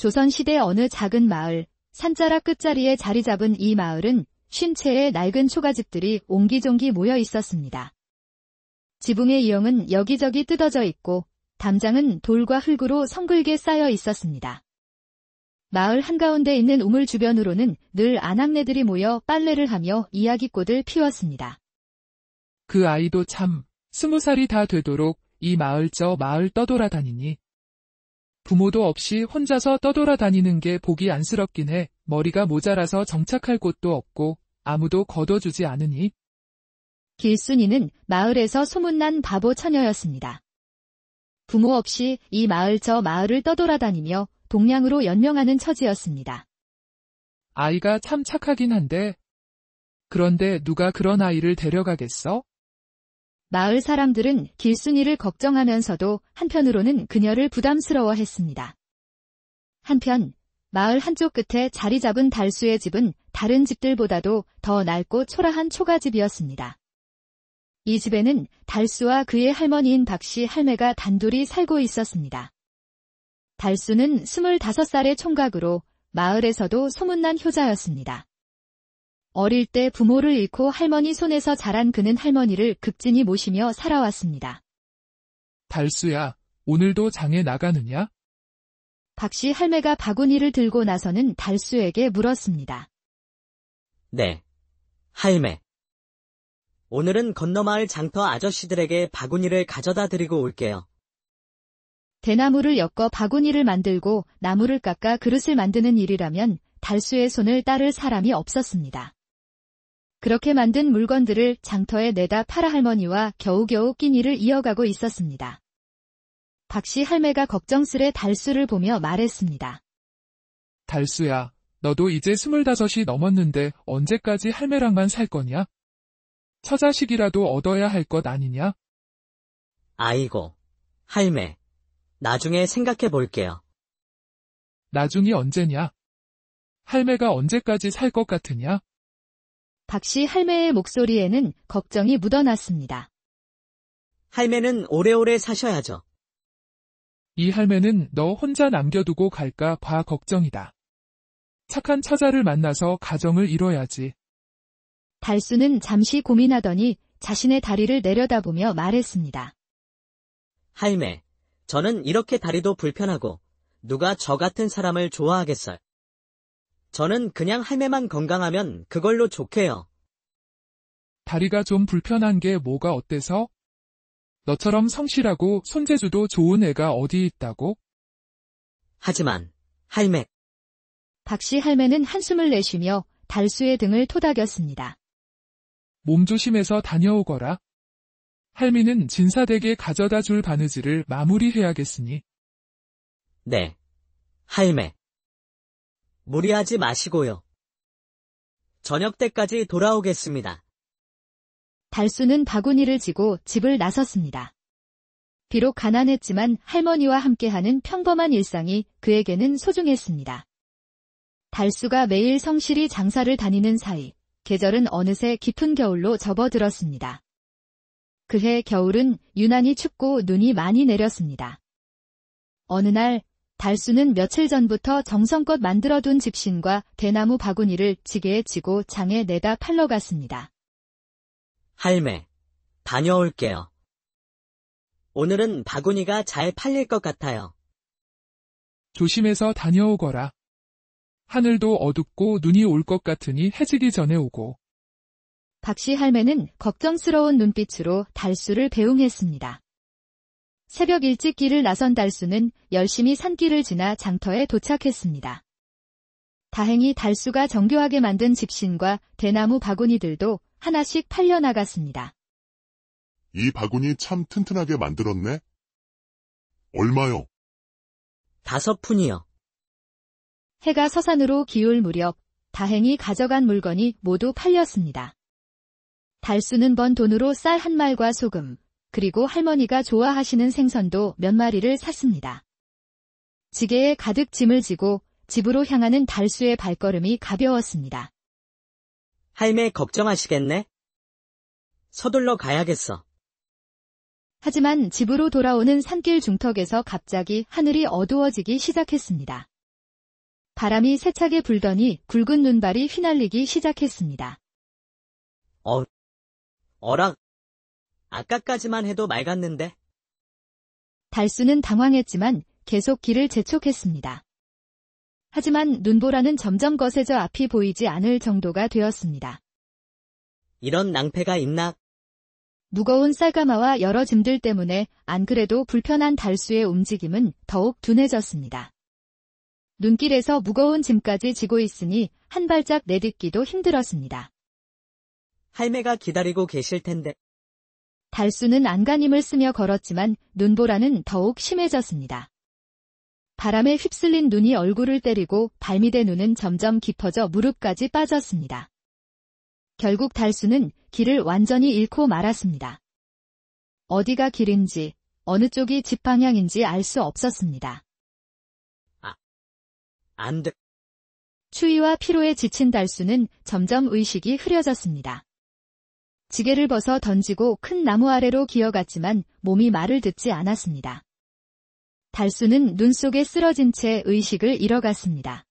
조선시대 어느 작은 마을, 산자락 끝자리에 자리 잡은 이 마을은 쉰채의 낡은 초가집들이 옹기종기 모여 있었습니다. 지붕의 이형은 여기저기 뜯어져 있고 담장은 돌과 흙으로 성글게 쌓여 있었습니다. 마을 한가운데 있는 우물 주변으로는 늘 아낙네들이 모여 빨래를 하며 이야기꽃을 피웠습니다. 그 아이도 참 20살이 다 되도록 이 마을 저 마을 떠돌아다니니. 부모도 없이 혼자서 떠돌아다니는 게 보기 안쓰럽긴 해. 머리가 모자라서 정착할 곳도 없고 아무도 거둬주지 않으니. 길순이는 마을에서 소문난 바보 처녀였습니다. 부모 없이 이 마을 저 마을을 떠돌아다니며 동량으로 연명하는 처지였습니다. 아이가 참 착하긴 한데. 그런데 누가 그런 아이를 데려가겠어? 마을 사람들은 길순이를 걱정하면서도 한편으로는 그녀를 부담스러워했습니다. 한편 마을 한쪽 끝에 자리 잡은 달수의 집은 다른 집들보다도 더 낡고 초라한 초가집이었습니다. 이 집에는 달수와 그의 할머니인 박씨 할매가 단둘이 살고 있었습니다. 달수는 25살의 총각으로 마을에서도 소문난 효자였습니다. 어릴 때 부모를 잃고 할머니 손에서 자란 그는 할머니를 극진히 모시며 살아왔습니다. 달수야, 오늘도 장에 나가느냐? 박씨 할매가 바구니를 들고 나서는 달수에게 물었습니다. 네, 할매. 오늘은 건너마을 장터 아저씨들에게 바구니를 가져다 드리고 올게요. 대나무를 엮어 바구니를 만들고 나무를 깎아 그릇을 만드는 일이라면 달수의 손을 따를 사람이 없었습니다. 그렇게 만든 물건들을 장터에 내다 팔아 할머니와 겨우겨우 끼니를 이어가고 있었습니다. 박씨 할매가 걱정스레 달수를 보며 말했습니다. 달수야, 너도 이제 25이 넘었는데 언제까지 할매랑만 살 거냐? 처자식이라도 얻어야 할 것 아니냐? 아이고, 할매. 나중에 생각해 볼게요. 나중이 언제냐? 할매가 언제까지 살 것 같으냐? 박씨 할매의 목소리에는 걱정이 묻어났습니다. 할매는 오래오래 사셔야죠. 이 할매는 너 혼자 남겨두고 갈까 봐 걱정이다. 착한 처자를 만나서 가정을 이뤄야지. 달수는 잠시 고민하더니 자신의 다리를 내려다보며 말했습니다. 할매, 저는 이렇게 다리도 불편하고 누가 저 같은 사람을 좋아하겠어요. 저는 그냥 할매만 건강하면 그걸로 좋게요. 다리가 좀 불편한 게 뭐가 어때서? 너처럼 성실하고 손재주도 좋은 애가 어디 있다고? 하지만, 할매. 박씨 할매는 한숨을 내쉬며 달수의 등을 토닥였습니다. 몸 조심해서 다녀오거라. 할미는 진사댁에 가져다 줄 바느질을 마무리해야겠으니. 네, 할매. 무리하지 마시고요. 저녁 때까지 돌아오겠습니다. 달수는 바구니를 지고 집을 나섰습니다. 비록 가난했지만 할머니와 함께하는 평범한 일상이 그에게는 소중했습니다. 달수가 매일 성실히 장사를 다니는 사이 계절은 어느새 깊은 겨울로 접어들었습니다. 그해 겨울은 유난히 춥고 눈이 많이 내렸습니다. 어느 날 달수는 며칠 전부터 정성껏 만들어둔 집신과 대나무 바구니를 지게에 지고 장에 내다 팔러 갔습니다. 할매, 다녀올게요. 오늘은 바구니가 잘 팔릴 것 같아요. 조심해서 다녀오거라. 하늘도 어둡고 눈이 올 것 같으니 해지기 전에 오고. 박씨 할매는 걱정스러운 눈빛으로 달수를 배웅했습니다. 새벽 일찍 길을 나선 달수는 열심히 산길을 지나 장터에 도착했습니다. 다행히 달수가 정교하게 만든 집신과 대나무 바구니들도 하나씩 팔려나갔습니다. 이 바구니 참 튼튼하게 만들었네. 얼마요? 5푼이요. 해가 서산으로 기울 무렵 다행히 가져간 물건이 모두 팔렸습니다. 달수는 번 돈으로 쌀 한 말과 소금, 그리고 할머니가 좋아하시는 생선도 몇 마리를 샀습니다. 지게에 가득 짐을 지고 집으로 향하는 달수의 발걸음이 가벼웠습니다. 할매 걱정하시겠네? 서둘러 가야겠어. 하지만 집으로 돌아오는 산길 중턱에서 갑자기 하늘이 어두워지기 시작했습니다. 바람이 세차게 불더니 굵은 눈발이 휘날리기 시작했습니다. 어라. 아까까지만 해도 맑았는데. 달수는 당황했지만 계속 길을 재촉했습니다. 하지만 눈보라는 점점 거세져 앞이 보이지 않을 정도가 되었습니다. 이런 낭패가 있나? 무거운 쌀가마와 여러 짐들 때문에 안 그래도 불편한 달수의 움직임은 더욱 둔해졌습니다. 눈길에서 무거운 짐까지 지고 있으니 한 발짝 내딛기도 힘들었습니다. 할매가 기다리고 계실 텐데. 달수는 안간힘을 쓰며 걸었지만 눈보라는 더욱 심해졌습니다. 바람에 휩쓸린 눈이 얼굴을 때리고 발밑의 눈은 점점 깊어져 무릎까지 빠졌습니다. 결국 달수는 길을 완전히 잃고 말았습니다. 어디가 길인지, 어느 쪽이 집 방향인지 알 수 없었습니다. 안 돼. 추위와 피로에 지친 달수는 점점 의식이 흐려졌습니다. 지게를 벗어 던지고 큰 나무 아래로 기어갔지만 몸이 말을 듣지 않았습니다. 달수는 눈 속에 쓰러진 채 의식을 잃어갔습니다.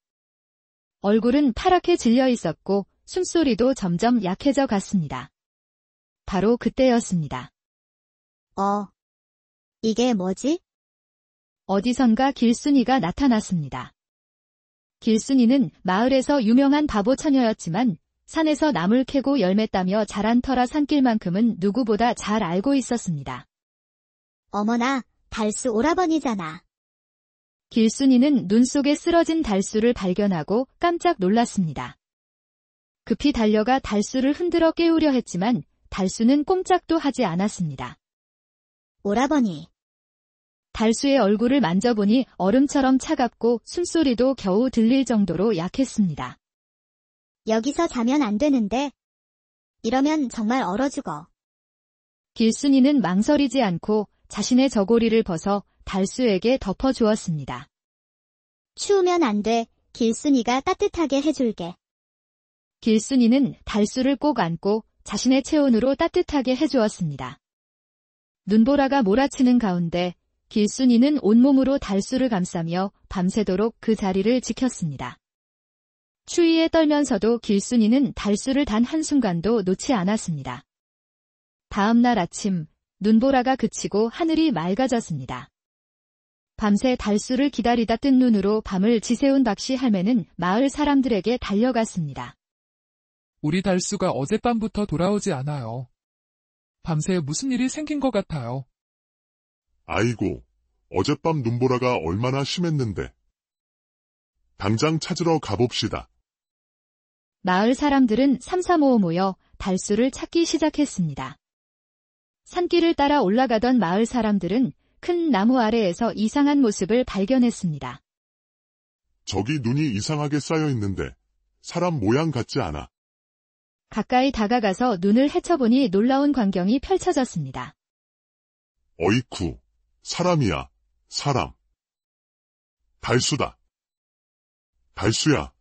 얼굴은 파랗게 질려 있었고 숨소리도 점점 약해져 갔습니다. 바로 그때였습니다. 이게 뭐지? 어디선가 길순이가 나타났습니다. 길순이는 마을에서 유명한 바보 처녀였지만 산에서 나물 캐고 열매 따며 자란 터라 산길만큼은 누구보다 잘 알고 있었습니다. 어머나, 달수 오라버니잖아. 길순이는 눈 속에 쓰러진 달수를 발견하고 깜짝 놀랐습니다. 급히 달려가 달수를 흔들어 깨우려 했지만 달수는 꼼짝도 하지 않았습니다. 오라버니. 달수의 얼굴을 만져보니 얼음처럼 차갑고 숨소리도 겨우 들릴 정도로 약했습니다. 여기서 자면 안 되는데. 이러면 정말 얼어 죽어. 길순이는 망설이지 않고 자신의 저고리를 벗어 달수에게 덮어주었습니다. 추우면 안 돼. 길순이가 따뜻하게 해줄게. 길순이는 달수를 꼭 안고 자신의 체온으로 따뜻하게 해주었습니다. 눈보라가 몰아치는 가운데 길순이는 온몸으로 달수를 감싸며 밤새도록 그 자리를 지켰습니다. 추위에 떨면서도 길순이는 달수를 단 한순간도 놓지 않았습니다. 다음 날 아침, 눈보라가 그치고 하늘이 맑아졌습니다. 밤새 달수를 기다리다 뜬 눈으로 밤을 지새운 박씨 할매는 마을 사람들에게 달려갔습니다. 우리 달수가 어젯밤부터 돌아오지 않아요. 밤새 무슨 일이 생긴 것 같아요. 아이고, 어젯밤 눈보라가 얼마나 심했는데. 당장 찾으러 가봅시다. 마을 사람들은 삼삼오오 모여 달수를 찾기 시작했습니다. 산길을 따라 올라가던 마을 사람들은 큰 나무 아래에서 이상한 모습을 발견했습니다. 저기 눈이 이상하게 쌓여 있는데 사람 모양 같지 않아. 가까이 다가가서 눈을 헤쳐보니 놀라운 광경이 펼쳐졌습니다. 어이쿠, 사람이야, 사람. 달수다. 달수야.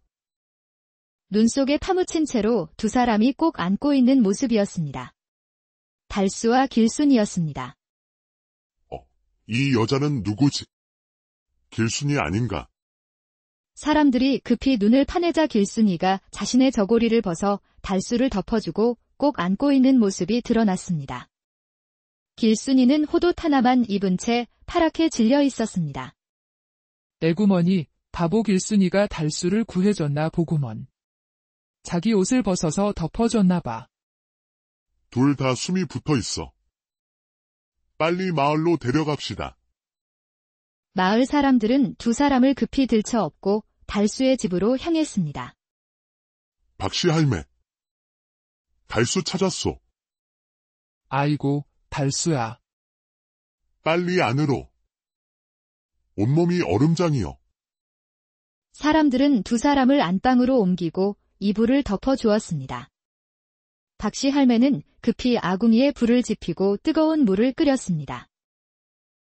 눈 속에 파묻힌 채로 두 사람이 꼭 안고 있는 모습이었습니다. 달수와 길순이었습니다. 이 여자는 누구지? 길순이 아닌가? 사람들이 급히 눈을 파내자 길순이가 자신의 저고리를 벗어 달수를 덮어주고 꼭 안고 있는 모습이 드러났습니다. 길순이는 호옷 하나만 입은 채 파랗게 질려 있었습니다. 에구머니, 바보 길순이가 달수를 구해줬나 보구먼. 자기 옷을 벗어서 덮어줬나 봐. 둘 다 숨이 붙어 있어. 빨리 마을로 데려갑시다. 마을 사람들은 두 사람을 급히 들쳐 업고 달수의 집으로 향했습니다. 박씨 할매. 달수 찾았소. 아이고, 달수야. 빨리 안으로. 온몸이 얼음장이여. 사람들은 두 사람을 안방으로 옮기고 이불을 덮어주었습니다. 박씨 할매는 급히 아궁이에 불을 지피고 뜨거운 물을 끓였습니다.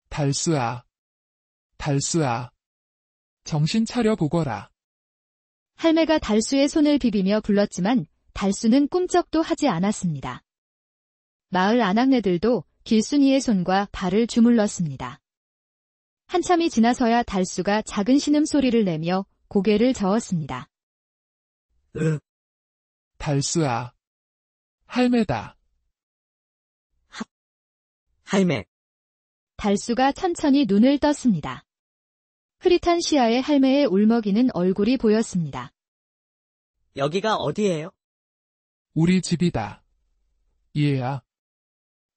달수야. 달수야. 정신 차려 보거라. 할매가 달수의 손을 비비며 불렀지만 달수는 꿈쩍도 하지 않았습니다. 마을 아낙네들도 길순이의 손과 발을 주물렀습니다. 한참이 지나서야 달수가 작은 신음소리를 내며 고개를 저었습니다. 달수야. 할매다. 할매, 달수가 천천히 눈을 떴습니다. 흐릿한 시야에 할매의 울먹이는 얼굴이 보였습니다. 여기가 어디예요? 우리 집이다. 얘야.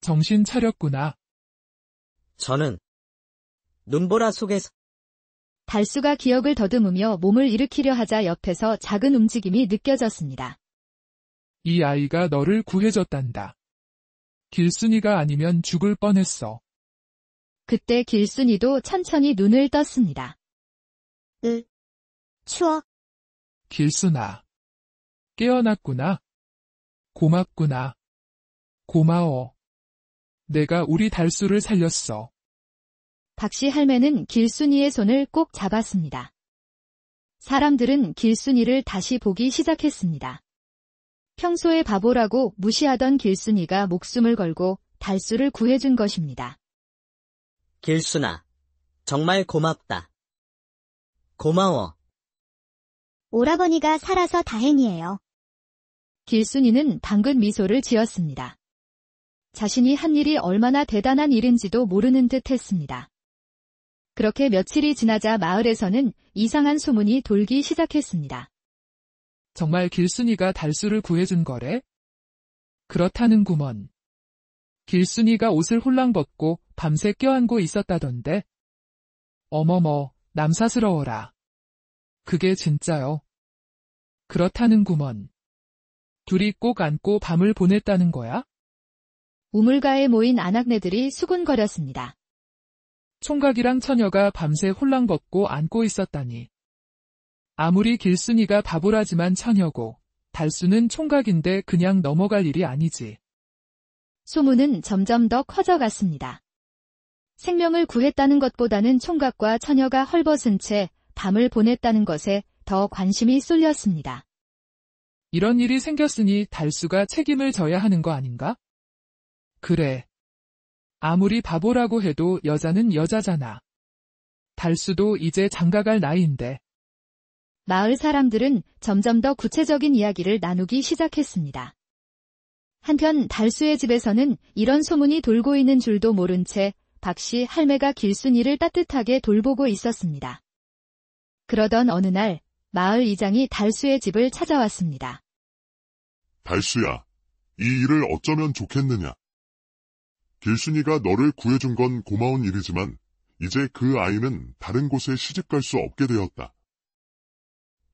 정신 차렸구나. 저는 눈보라 속에서 달수가 기억을 더듬으며 몸을 일으키려 하자 옆에서 작은 움직임이 느껴졌습니다. 이 아이가 너를 구해줬단다. 길순이가 아니면 죽을 뻔했어. 그때 길순이도 천천히 눈을 떴습니다. 추워. 길순아. 깨어났구나. 고맙구나. 고마워. 내가 우리 달수를 살렸어. 박씨 할매는 길순이의 손을 꼭 잡았습니다. 사람들은 길순이를 다시 보기 시작했습니다. 평소에 바보라고 무시하던 길순이가 목숨을 걸고 달수를 구해준 것입니다. 길순아, 정말 고맙다. 고마워. 오라버니가 살아서 다행이에요. 길순이는 방긋 미소를 지었습니다. 자신이 한 일이 얼마나 대단한 일인지도 모르는 듯 했습니다. 그렇게 며칠이 지나자 마을에서는 이상한 소문이 돌기 시작했습니다. 정말 길순이가 달수를 구해준 거래? 그렇다는구먼. 길순이가 옷을 홀랑 벗고 밤새 껴안고 있었다던데. 어머머, 남사스러워라. 그게 진짜요. 그렇다는구먼. 둘이 꼭 안고 밤을 보냈다는 거야? 우물가에 모인 아낙네들이 수군거렸습니다. 총각이랑 처녀가 밤새 홀랑 벗고 안고 있었다니. 아무리 길순이가 바보라지만 처녀고 달수는 총각인데 그냥 넘어갈 일이 아니지. 소문은 점점 더 커져갔습니다. 생명을 구했다는 것보다는 총각과 처녀가 헐벗은 채 밤을 보냈다는 것에 더 관심이 쏠렸습니다. 이런 일이 생겼으니 달수가 책임을 져야 하는 거 아닌가? 그래. 아무리 바보라고 해도 여자는 여자잖아. 달수도 이제 장가갈 나이인데. 마을 사람들은 점점 더 구체적인 이야기를 나누기 시작했습니다. 한편 달수의 집에서는 이런 소문이 돌고 있는 줄도 모른 채 박씨 할매가 길순이를 따뜻하게 돌보고 있었습니다. 그러던 어느 날 마을 이장이 달수의 집을 찾아왔습니다. 달수야, 이 일을 어쩌면 좋겠느냐. 길순이가 너를 구해준 건 고마운 일이지만 이제 그 아이는 다른 곳에 시집갈 수 없게 되었다.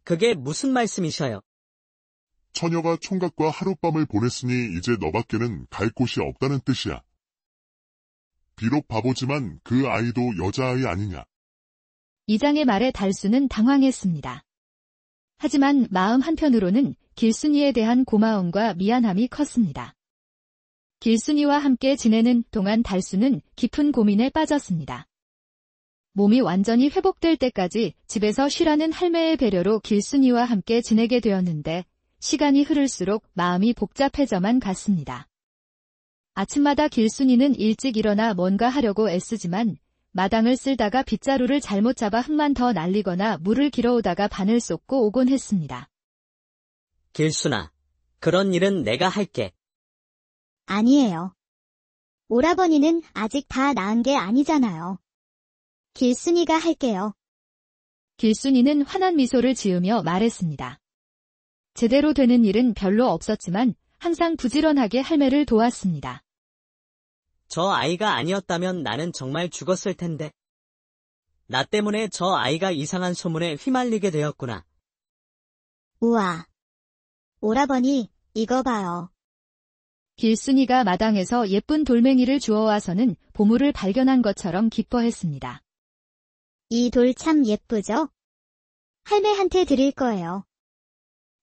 그게 무슨 말씀이셔요? 처녀가 총각과 하룻밤을 보냈으니 이제 너밖에는 갈 곳이 없다는 뜻이야. 비록 바보지만 그 아이도 여자아이 아니냐. 이장의 말에 달수는 당황했습니다. 하지만 마음 한편으로는 길순이에 대한 고마움과 미안함이 컸습니다. 길순이와 함께 지내는 동안 달수는 깊은 고민에 빠졌습니다. 몸이 완전히 회복될 때까지 집에서 쉬라는 할매의 배려로 길순이와 함께 지내게 되었는데 시간이 흐를수록 마음이 복잡해져만 갔습니다. 아침마다 길순이는 일찍 일어나 뭔가 하려고 애쓰지만 마당을 쓸다가 빗자루를 잘못 잡아 흙만 더 날리거나 물을 길어오다가 바늘 쏟고 오곤 했습니다. 길순아, 그런 일은 내가 할게. 아니에요. 오라버니는 아직 다 나은 게 아니잖아요. 길순이가 할게요. 길순이는 환한 미소를 지으며 말했습니다. 제대로 되는 일은 별로 없었지만 항상 부지런하게 할매를 도왔습니다. 저 아이가 아니었다면 나는 정말 죽었을 텐데. 나 때문에 저 아이가 이상한 소문에 휘말리게 되었구나. 우와. 오라버니, 이거 봐요. 길순이가 마당에서 예쁜 돌멩이를 주워와서는 보물을 발견한 것처럼 기뻐했습니다. 이 돌 참 예쁘죠? 할매한테 드릴 거예요.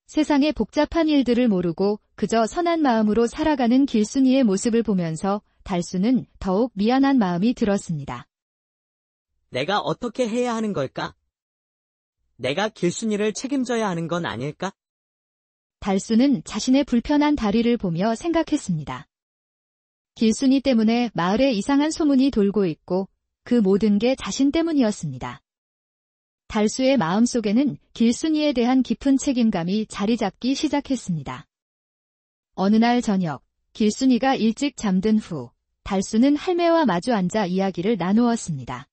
세상의 복잡한 일들을 모르고 그저 선한 마음으로 살아가는 길순이의 모습을 보면서 달수는 더욱 미안한 마음이 들었습니다. 내가 어떻게 해야 하는 걸까? 내가 길순이를 책임져야 하는 건 아닐까? 달수는 자신의 불편한 다리를 보며 생각했습니다. 길순이 때문에 마을에 이상한 소문이 돌고 있고 그 모든 게 자신 때문이었습니다. 달수의 마음속에는 길순이에 대한 깊은 책임감이 자리 잡기 시작했습니다. 어느 날 저녁, 길순이가 일찍 잠든 후, 달수는 할매와 마주 앉아 이야기를 나누었습니다.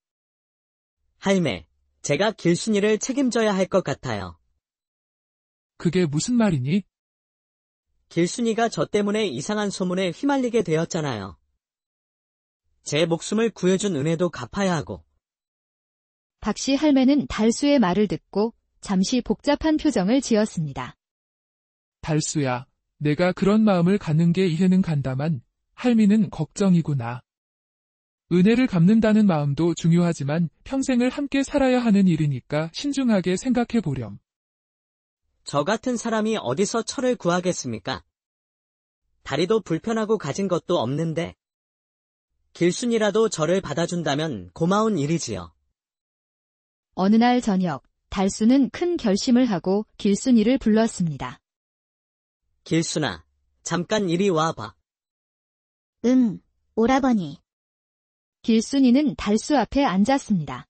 할매, 제가 길순이를 책임져야 할 것 같아요. 그게 무슨 말이니? 길순이가 저 때문에 이상한 소문에 휘말리게 되었잖아요. 제 목숨을 구해준 은혜도 갚아야 하고. 박씨 할매는 달수의 말을 듣고 잠시 복잡한 표정을 지었습니다. 달수야, 내가 그런 마음을 갖는 게 이해는 간다만 할미는 걱정이구나. 은혜를 갚는다는 마음도 중요하지만 평생을 함께 살아야 하는 일이니까 신중하게 생각해 보렴. 저 같은 사람이 어디서 철을 구하겠습니까? 다리도 불편하고 가진 것도 없는데. 길순이라도 저를 받아준다면 고마운 일이지요. 어느 날 저녁, 달수는 큰 결심을 하고 길순이를 불렀습니다. 길순아, 잠깐 이리 와봐. 오라버니. 길순이는 달수 앞에 앉았습니다.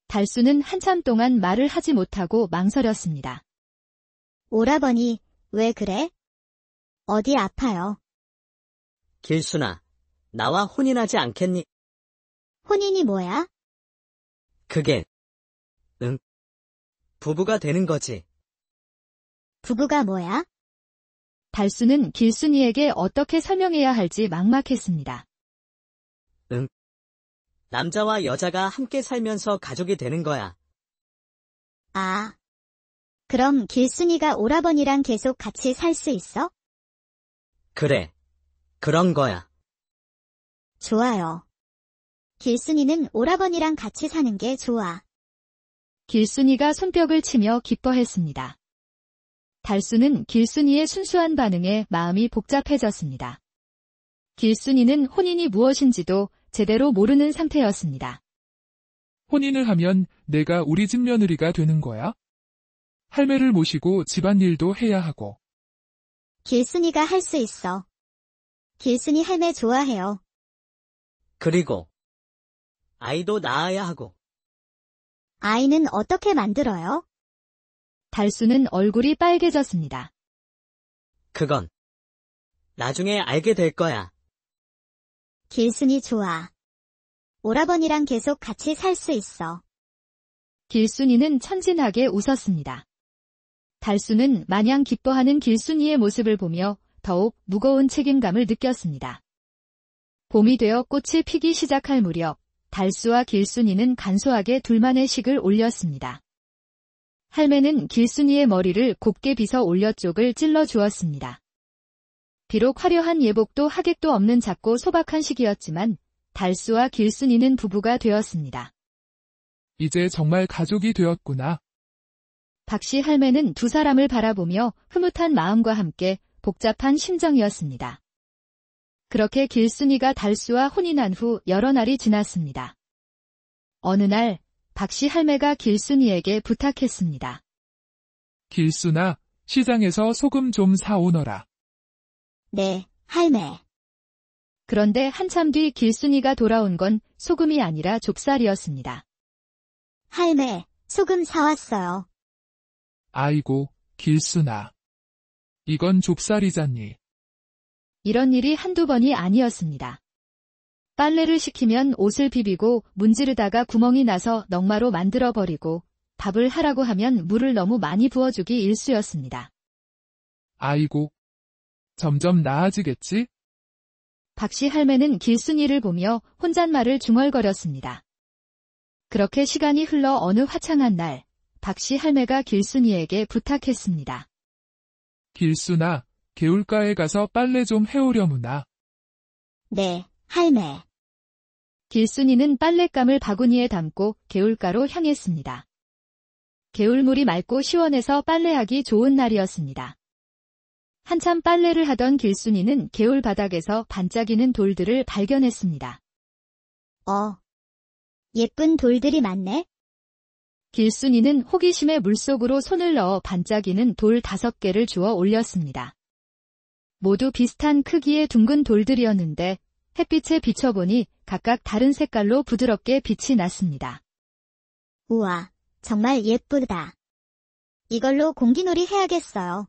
달수는 한참 동안 말을 하지 못하고 망설였습니다. 오라버니, 왜 그래? 어디 아파요? 길순아, 나와 혼인하지 않겠니? 혼인이 뭐야? 그게, 부부가 되는 거지. 부부가 뭐야? 달수는 길순이에게 어떻게 설명해야 할지 막막했습니다. 남자와 여자가 함께 살면서 가족이 되는 거야. 아. 그럼 길순이가 오라버니랑 계속 같이 살 수 있어? 그래. 그런 거야. 좋아요. 길순이는 오라버니랑 같이 사는 게 좋아. 길순이가 손뼉을 치며 기뻐했습니다. 달수는 길순이의 순수한 반응에 마음이 복잡해졌습니다. 길순이는 혼인이 무엇인지도 제대로 모르는 상태였습니다. 혼인을 하면 내가 우리 집 며느리가 되는 거야? 할매를 모시고 집안일도 해야 하고. 길순이가 할 수 있어. 길순이 할매 좋아해요. 그리고 아이도 낳아야 하고. 아이는 어떻게 만들어요? 달수는 얼굴이 빨개졌습니다. 그건 나중에 알게 될 거야. 길순이 좋아. 오라버니랑 계속 같이 살 수 있어. 길순이는 천진하게 웃었습니다. 달수는 마냥 기뻐하는 길순이의 모습을 보며 더욱 무거운 책임감을 느꼈습니다. 봄이 되어 꽃이 피기 시작할 무렵 달수와 길순이는 간소하게 둘만의 식을 올렸습니다. 할매는 길순이의 머리를 곱게 빗어 올려 쪽을 찔러 주었습니다. 비록 화려한 예복도 하객도 없는 작고 소박한 시기였지만 달수와 길순이는 부부가 되었습니다. 이제 정말 가족이 되었구나. 박씨 할매는 두 사람을 바라보며 흐뭇한 마음과 함께 복잡한 심정이었습니다. 그렇게 길순이가 달수와 혼인한 후 여러 날이 지났습니다. 어느 날 박씨 할매가 길순이에게 부탁했습니다. 길순아, 시장에서 소금 좀 사오너라. 네, 할매. 그런데 한참 뒤 길순이가 돌아온 건 소금이 아니라 좁쌀이었습니다. 할매, 소금 사왔어요. 아이고, 길순아. 이건 좁쌀이잖니. 이런 일이 한두 번이 아니었습니다. 빨래를 시키면 옷을 비비고 문지르다가 구멍이 나서 넉마로 만들어버리고 밥을 하라고 하면 물을 너무 많이 부어주기 일쑤였습니다. 아이고, 점점 나아지겠지? 박씨 할매는 길순이를 보며 혼잣말을 중얼거렸습니다. 그렇게 시간이 흘러 어느 화창한 날, 박씨 할매가 길순이에게 부탁했습니다. 길순아, 개울가에 가서 빨래 좀 해오려무나. 네, 할매. 길순이는 빨랫감을 바구니에 담고 개울가로 향했습니다. 개울물이 맑고 시원해서 빨래하기 좋은 날이었습니다. 한참 빨래를 하던 길순이는 개울 바닥에서 반짝이는 돌들을 발견했습니다. 예쁜 돌들이 많네. 길순이는 호기심에 물속으로 손을 넣어 반짝이는 돌 5개를 주워 올렸습니다. 모두 비슷한 크기의 둥근 돌들이었는데 햇빛에 비춰보니 각각 다른 색깔로 부드럽게 빛이 났습니다. 우와, 정말 예쁘다. 이걸로 공기놀이 해야겠어요.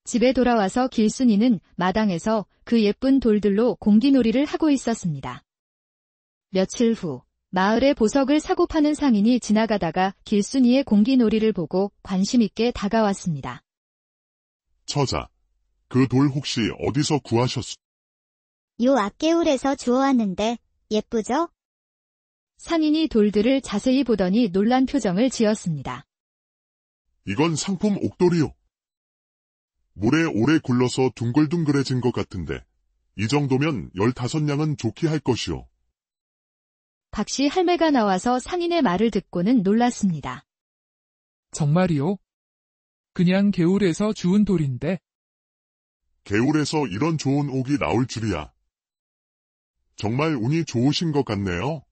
집에 돌아와서 길순이는 마당에서 그 예쁜 돌들로 공기놀이를 하고 있었습니다. 며칠 후, 마을에 보석을 사고 파는 상인이 지나가다가 길순이의 공기놀이를 보고 관심 있게 다가왔습니다. 처자, 그 돌 혹시 어디서 구하셨소? 요 앞개울에서 주워왔는데 예쁘죠? 상인이 돌들을 자세히 보더니 놀란 표정을 지었습니다. 이건 상품 옥돌이요. 물에 오래 굴러서 둥글둥글해진 것 같은데 이 정도면 15냥은 좋게 할 것이오. 박씨 할매가 나와서 상인의 말을 듣고는 놀랐습니다. 정말이요? 그냥 개울에서 주운 돌인데. 개울에서 이런 좋은 옥이 나올 줄이야. 정말 운이 좋으신 것 같네요.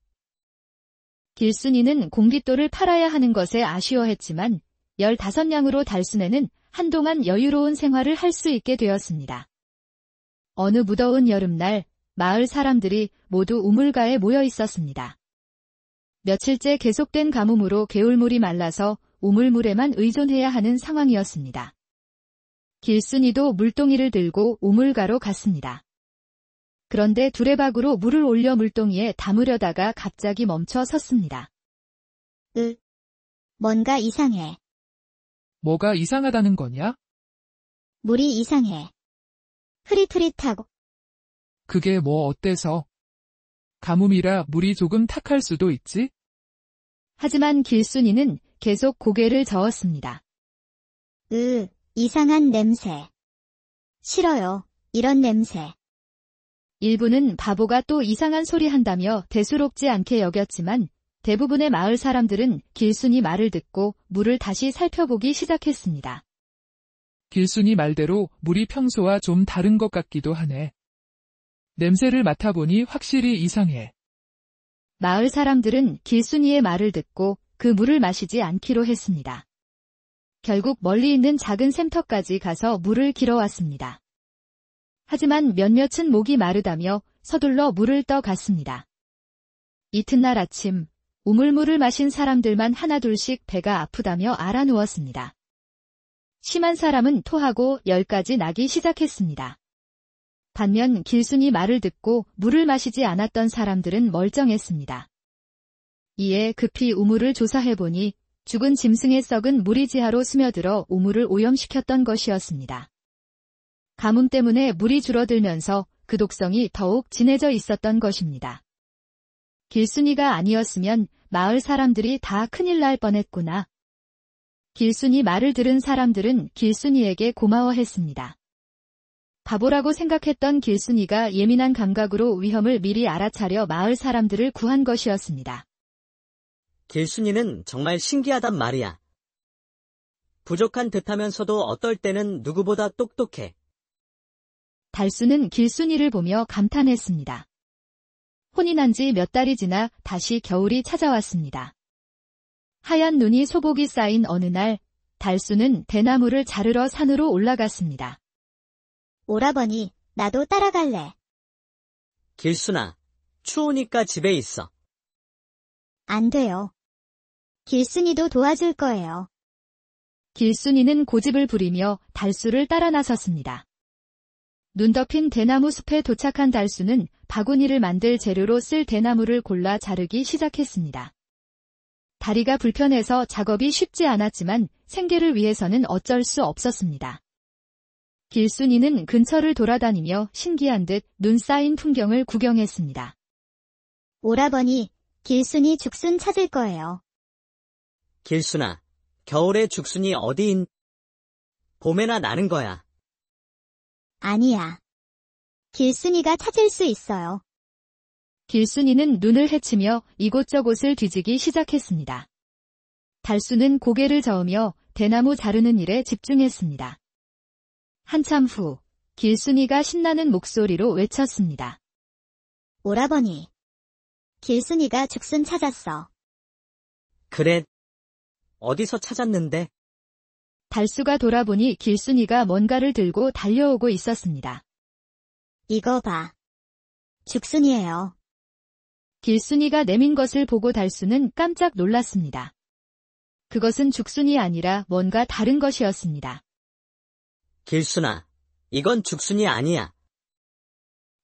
길순이는 공깃돌을 팔아야 하는 것에 아쉬워했지만 15냥으로 달순에는 한동안 여유로운 생활을 할 수 있게 되었습니다. 어느 무더운 여름날 마을 사람들이 모두 우물가에 모여 있었습니다. 며칠째 계속된 가뭄으로 개울물이 말라서 우물물에만 의존해야 하는 상황이었습니다. 길순이도 물동이를 들고 우물가로 갔습니다. 그런데 두레박으로 물을 올려 물동이에 담으려다가 갑자기 멈춰 섰습니다. 뭔가 이상해. 뭐가 이상하다는 거냐? 물이 이상해. 흐릿흐릿하고. 그게 뭐 어때서? 가뭄이라 물이 조금 탁할 수도 있지? 하지만 길순이는 계속 고개를 저었습니다. 이상한 냄새. 싫어요, 이런 냄새. 일부는 바보가 또 이상한 소리 한다며 대수롭지 않게 여겼지만 대부분의 마을 사람들은 길순이 말을 듣고 물을 다시 살펴보기 시작했습니다. 길순이 말대로 물이 평소와 좀 다른 것 같기도 하네. 냄새를 맡아보니 확실히 이상해. 마을 사람들은 길순이의 말을 듣고 그 물을 마시지 않기로 했습니다. 결국 멀리 있는 작은 샘터까지 가서 물을 길어왔습니다. 하지만 몇몇은 목이 마르다며 서둘러 물을 떠갔습니다. 이튿날 아침, 우물물을 마신 사람들만 하나둘씩 배가 아프다며 알아누웠습니다. 심한 사람은 토하고 열까지 나기 시작했습니다. 반면 길순이 말을 듣고 물을 마시지 않았던 사람들은 멀쩡했습니다. 이에 급히 우물을 조사해보니 죽은 짐승의 썩은 물이 지하로 스며들어 우물을 오염시켰던 것이었습니다. 가뭄 때문에 물이 줄어들면서 그 독성이 더욱 진해져 있었던 것입니다. 길순이가 아니었으면 마을 사람들이 다 큰일 날 뻔했구나. 길순이 말을 들은 사람들은 길순이에게 고마워했습니다. 바보라고 생각했던 길순이가 예민한 감각으로 위험을 미리 알아차려 마을 사람들을 구한 것이었습니다. 길순이는 정말 신기하단 말이야. 부족한 듯하면서도 어떨 때는 누구보다 똑똑해. 달수는 길순이를 보며 감탄했습니다. 혼이 난 지 몇 달이 지나 다시 겨울이 찾아왔습니다. 하얀 눈이 소복이 쌓인 어느 날, 달수는 대나무를 자르러 산으로 올라갔습니다. 오라버니, 나도 따라갈래. 길순아, 추우니까 집에 있어. 안 돼요. 길순이도 도와줄 거예요. 길순이는 고집을 부리며 달수를 따라 나섰습니다. 눈 덮인 대나무 숲에 도착한 달수는 바구니를 만들 재료로 쓸 대나무를 골라 자르기 시작했습니다. 다리가 불편해서 작업이 쉽지 않았지만 생계를 위해서는 어쩔 수 없었습니다. 길순이는 근처를 돌아다니며 신기한 듯 눈 쌓인 풍경을 구경했습니다. 오라버니, 길순이 죽순 찾을 거예요. 길순아, 겨울에 죽순이 어디인? 봄에나 나는 거야. 아니야. 길순이가 찾을 수 있어요. 길순이는 눈을 헤치며 이곳저곳을 뒤지기 시작했습니다. 달수는 고개를 저으며 대나무 자르는 일에 집중했습니다. 한참 후, 길순이가 신나는 목소리로 외쳤습니다. 오라버니, 길순이가 죽순 찾았어. 그래. 어디서 찾았는데? 달수가 돌아보니 길순이가 뭔가를 들고 달려오고 있었습니다. 이거 봐. 죽순이에요. 길순이가 내민 것을 보고 달수는 깜짝 놀랐습니다. 그것은 죽순이 아니라 뭔가 다른 것이었습니다. 길순아, 이건 죽순이 아니야.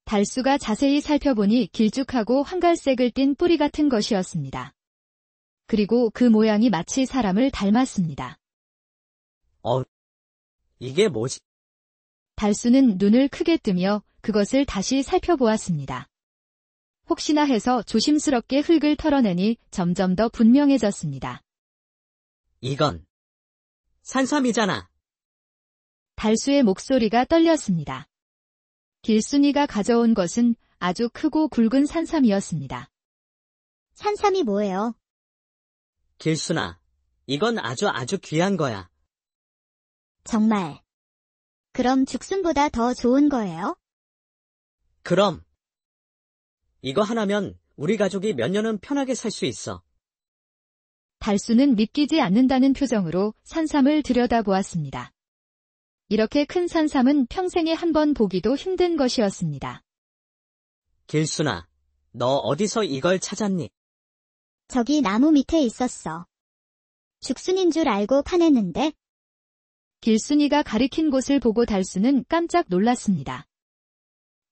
달수가 자세히 살펴보니 길쭉하고 황갈색을 띤 뿌리 같은 것이었습니다. 그리고 그 모양이 마치 사람을 닮았습니다. 이게 뭐지? 달수는 눈을 크게 뜨며 그것을 다시 살펴보았습니다. 혹시나 해서 조심스럽게 흙을 털어내니 점점 더 분명해졌습니다. 이건 산삼이잖아. 달수의 목소리가 떨렸습니다. 길순이가 가져온 것은 아주 크고 굵은 산삼이었습니다. 산삼이 뭐예요? 길순아, 이건 아주 귀한 거야. 정말. 그럼 죽순보다 더 좋은 거예요? 그럼. 이거 하나면 우리 가족이 몇 년은 편하게 살 수 있어. 달수는 믿기지 않는다는 표정으로 산삼을 들여다보았습니다. 이렇게 큰 산삼은 평생에 한 번 보기도 힘든 것이었습니다. 길순아, 너 어디서 이걸 찾았니? 저기 나무 밑에 있었어. 죽순인 줄 알고 파냈는데. 길순이가 가리킨 곳을 보고 달수는 깜짝 놀랐습니다.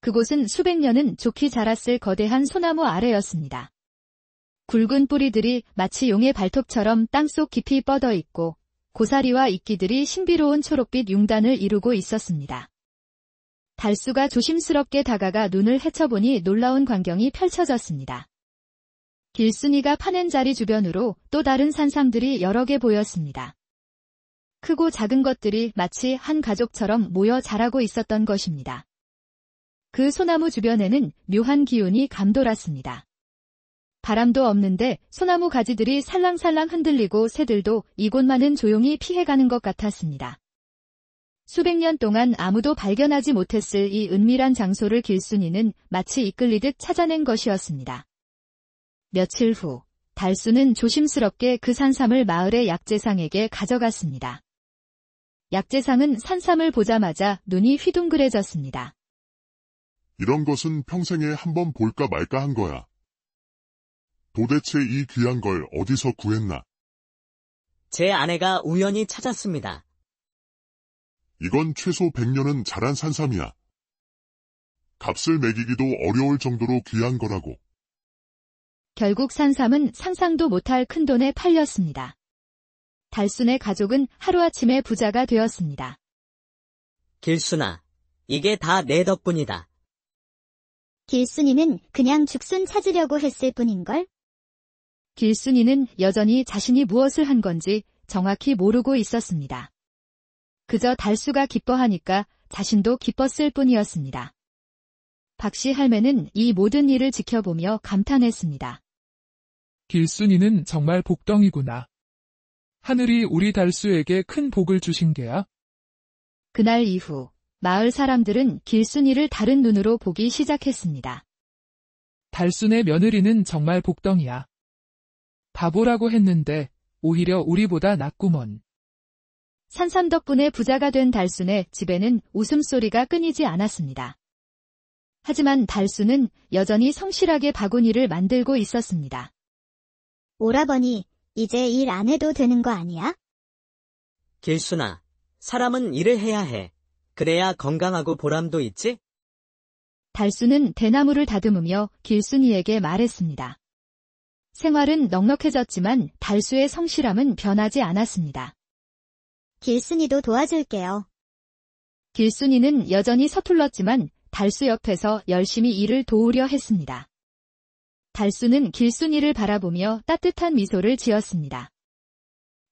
그곳은 수백 년은 좋게 자랐을 거대한 소나무 아래였습니다. 굵은 뿌리들이 마치 용의 발톱처럼 땅속 깊이 뻗어 있고 고사리와 이끼들이 신비로운 초록빛 융단을 이루고 있었습니다. 달수가 조심스럽게 다가가 눈을 헤쳐보니 놀라운 광경이 펼쳐졌습니다. 길순이가 파낸 자리 주변으로 또 다른 산삼들이 여러 개 보였습니다. 크고 작은 것들이 마치 한 가족처럼 모여 자라고 있었던 것입니다. 그 소나무 주변에는 묘한 기운이 감돌았습니다. 바람도 없는데 소나무 가지들이 살랑살랑 흔들리고 새들도 이곳만은 조용히 피해가는 것 같았습니다. 수백 년 동안 아무도 발견하지 못했을 이 은밀한 장소를 길순이는 마치 이끌리듯 찾아낸 것이었습니다. 며칠 후, 달수는 조심스럽게 그 산삼을 마을의 약재상에게 가져갔습니다. 약재상은 산삼을 보자마자 눈이 휘둥그레졌습니다. 이런 것은 평생에 한 번 볼까 말까 한 거야. 도대체 이 귀한 걸 어디서 구했나? 제 아내가 우연히 찾았습니다. 이건 최소 100년은 자란 산삼이야. 값을 매기기도 어려울 정도로 귀한 거라고. 결국 산삼은 상상도 못할 큰 돈에 팔렸습니다. 달순의 가족은 하루아침에 부자가 되었습니다. 길순아, 이게 다 내 덕분이다. 길순이는 그냥 죽순 찾으려고 했을 뿐인걸? 길순이는 여전히 자신이 무엇을 한 건지 정확히 모르고 있었습니다. 그저 달수가 기뻐하니까 자신도 기뻤을 뿐이었습니다. 박씨 할매는 이 모든 일을 지켜보며 감탄했습니다. 길순이는 정말 복덩이구나. 하늘이 우리 달수에게 큰 복을 주신 게야. 그날 이후 마을 사람들은 길순이를 다른 눈으로 보기 시작했습니다. 달순의 며느리는 정말 복덩이야. 바보라고 했는데 오히려 우리보다 낫구먼. 산삼 덕분에 부자가 된 달순의 집에는 웃음소리가 끊이지 않았습니다. 하지만 달순은 여전히 성실하게 바구니를 만들고 있었습니다. 오라버니, 이제 일 안 해도 되는 거 아니야? 길순아, 사람은 일을 해야 해. 그래야 건강하고 보람도 있지? 달순은 대나무를 다듬으며 길순이에게 말했습니다. 생활은 넉넉해졌지만 달수의 성실함은 변하지 않았습니다. 길순이도 도와줄게요. 길순이는 여전히 서툴렀지만 달수 옆에서 열심히 일을 도우려 했습니다. 달수는 길순이를 바라보며 따뜻한 미소를 지었습니다.